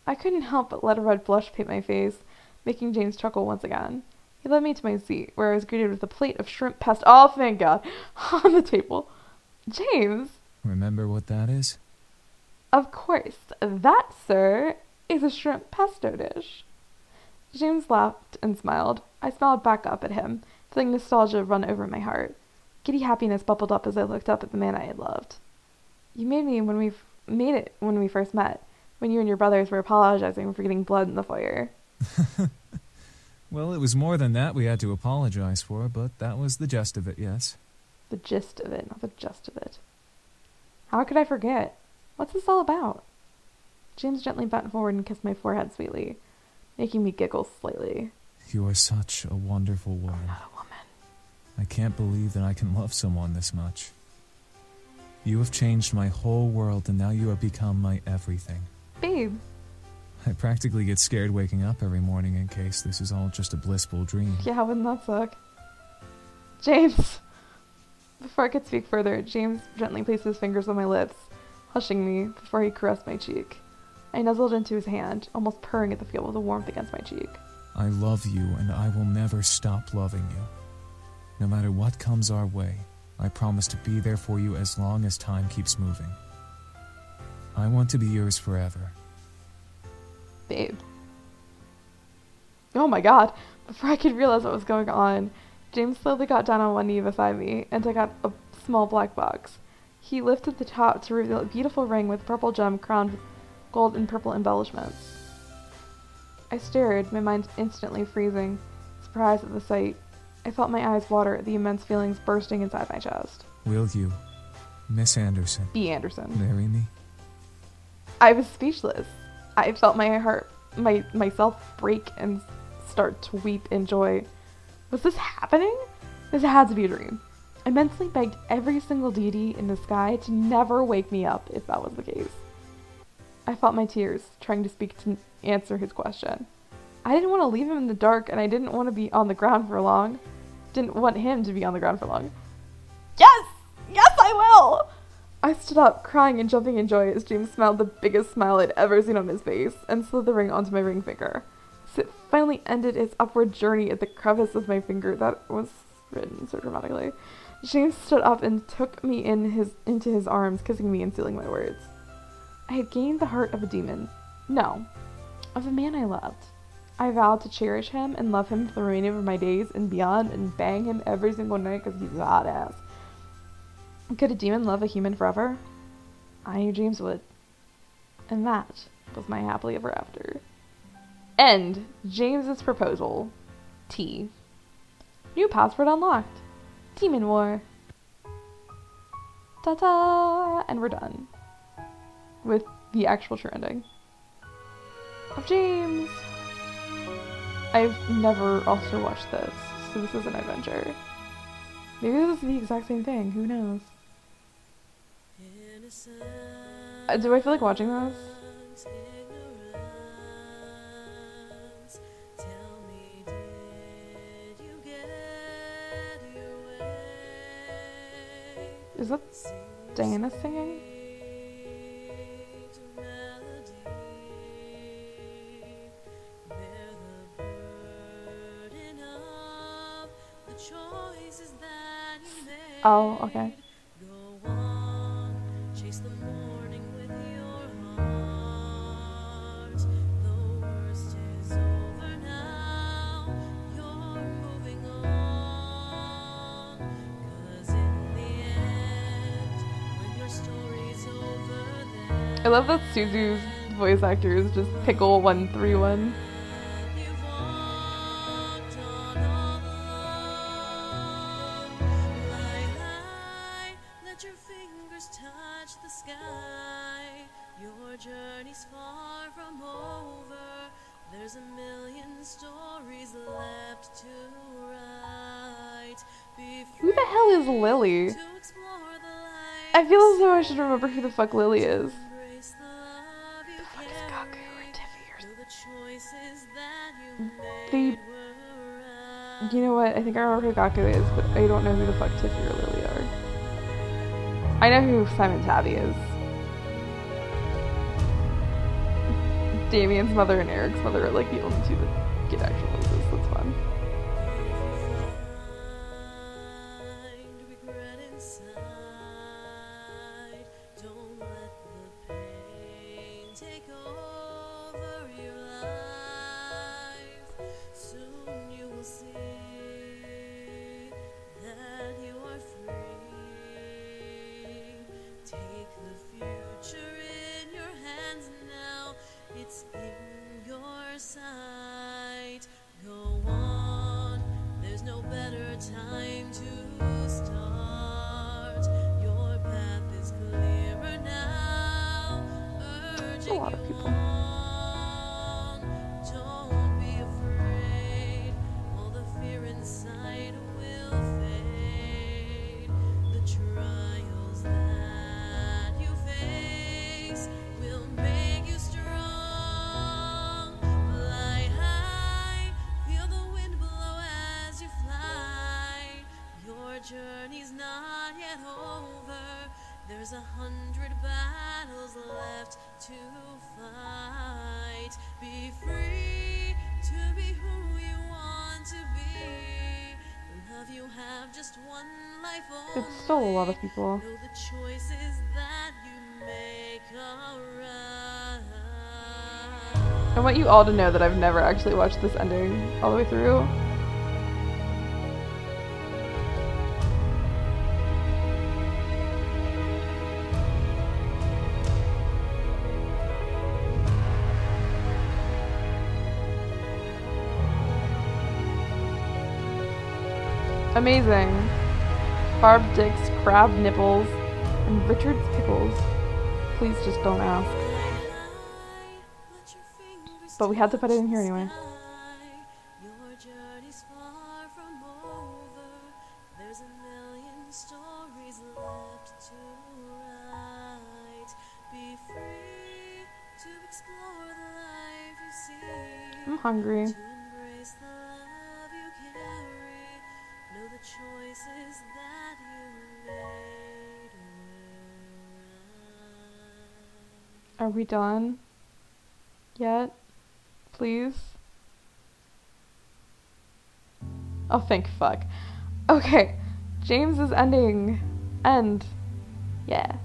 Speaker 1: I couldn't help but let a red blush paint my face, making James chuckle once again. He led me to my seat, where I was greeted with a plate of shrimp pesto. Oh, thank God! On the table. James!
Speaker 6: Remember what that is?
Speaker 1: Of course. That, sir, is a shrimp pesto dish. James laughed and smiled. I smiled back up at him, feeling nostalgia run over my heart. Giddy happiness bubbled up as I looked up at the man I had loved. You made it when we first met, when you and your brothers were apologizing for getting blood in the foyer.
Speaker 6: Well, it was more than that we had to apologize for, but that was the gist of it, yes.
Speaker 1: The gist of it, not the just of it. How could I forget? What's this all about? James gently bent forward and kissed my forehead sweetly, making me giggle slightly.
Speaker 6: You are such a wonderful woman.
Speaker 1: I'm not a woman.
Speaker 6: I can't believe that I can love someone this much. You have changed my whole world, and now you have become my everything.
Speaker 1: Babe.
Speaker 6: I practically get scared waking up every morning in case this is all just a blissful dream.
Speaker 1: Yeah, wouldn't that suck? James! Before I could speak further, James gently placed his fingers on my lips, hushing me before he caressed my cheek. I nuzzled into his hand, almost purring at the feel of the warmth against my cheek.
Speaker 6: I love you, and I will never stop loving you. No matter what comes our way, I promise to be there for you as long as time keeps moving. I want to be yours forever.
Speaker 1: Babe. Oh my God. Before I could realize what was going on, James slowly got down on one knee beside me and took out a small black box. He lifted the top to reveal a beautiful ring with a purple gem crowned with gold and purple embellishments. I stared, my mind instantly freezing, surprised at the sight. I felt my eyes water at the immense feelings bursting inside my chest.
Speaker 6: Will you, Miss Anderson,
Speaker 1: B. Anderson,
Speaker 6: marry me?
Speaker 1: I was speechless. I felt my heart, myself break and start to weep in joy. Was this happening? This had to be a dream. I mentally begged every single deity in the sky to never wake me up if that was the case. I felt my tears, trying to speak to answer his question. I didn't want to leave him in the dark, and I didn't want to be on the ground for long. Didn't want him to be on the ground for long. Yes! Yes, I will! I stood up, crying and jumping in joy as James smiled the biggest smile I'd ever seen on his face, and slid the ring onto my ring finger. As it finally ended its upward journey at the crevice of my finger that was written so dramatically, James stood up and took me into his arms, kissing me and sealing my words. I had gained the heart of a demon. No, of a man I loved. I vowed to cherish him and love him for the remainder of my days and beyond, and bang him every single night because he's a hot ass. Could a demon love a human forever? I knew James would. And that was my happily ever after. End James's proposal. T. New password unlocked. Demon War. Ta-ta! And we're done. With the actual true ending. Of James! I've never also watched this, so this is an adventure. Maybe this is the exact same thing, who knows? Do I feel like watching this? Is that Diana singing? Oh, okay. I love that Suzu's voice actor is just Pickle131.
Speaker 12: Let your fingers touch the sky. Your journey's far from over. There's a million stories left to write.
Speaker 1: Who the hell is Lily? I feel as though I should remember who the fuck Lily is. The fuck is Gaku or Tiffy or something? You know what? I think I remember who Gaku is, but I don't know who the fuck Tiffy or Lily are. I know who Simon Tabby is. Damien's mother and Eric's mother are like the only two that get actual voices. That's fun.
Speaker 12: Time to start. Your path is clearer now.
Speaker 1: That's a lot of people.
Speaker 12: Don't be afraid. All the fear inside will fade. The trials that you face will make you strong. Fly high, feel the wind blow as you fly. Your journey's not yet over. There's 100 battles left to fight. Be free to be who you want to be. Love, you have just one life only.
Speaker 1: It's still a lot of people.
Speaker 12: Know the choices that you make are right.
Speaker 1: I want you all to know that I've never actually watched this ending all the way through. Amazing. Barb Dick's crab nipples and Richard's pickles. Please just don't ask. But we had to put it in here anyway.
Speaker 12: Your journey's far from over. There's a million stories left to write. Be free to explore the life you see.
Speaker 1: I'm hungry.
Speaker 12: To embrace the love you carry. Know the choices that you made were right.
Speaker 1: Are we done? Yet? Please? Oh, thank fuck. Okay. James's ending. End. Yeah.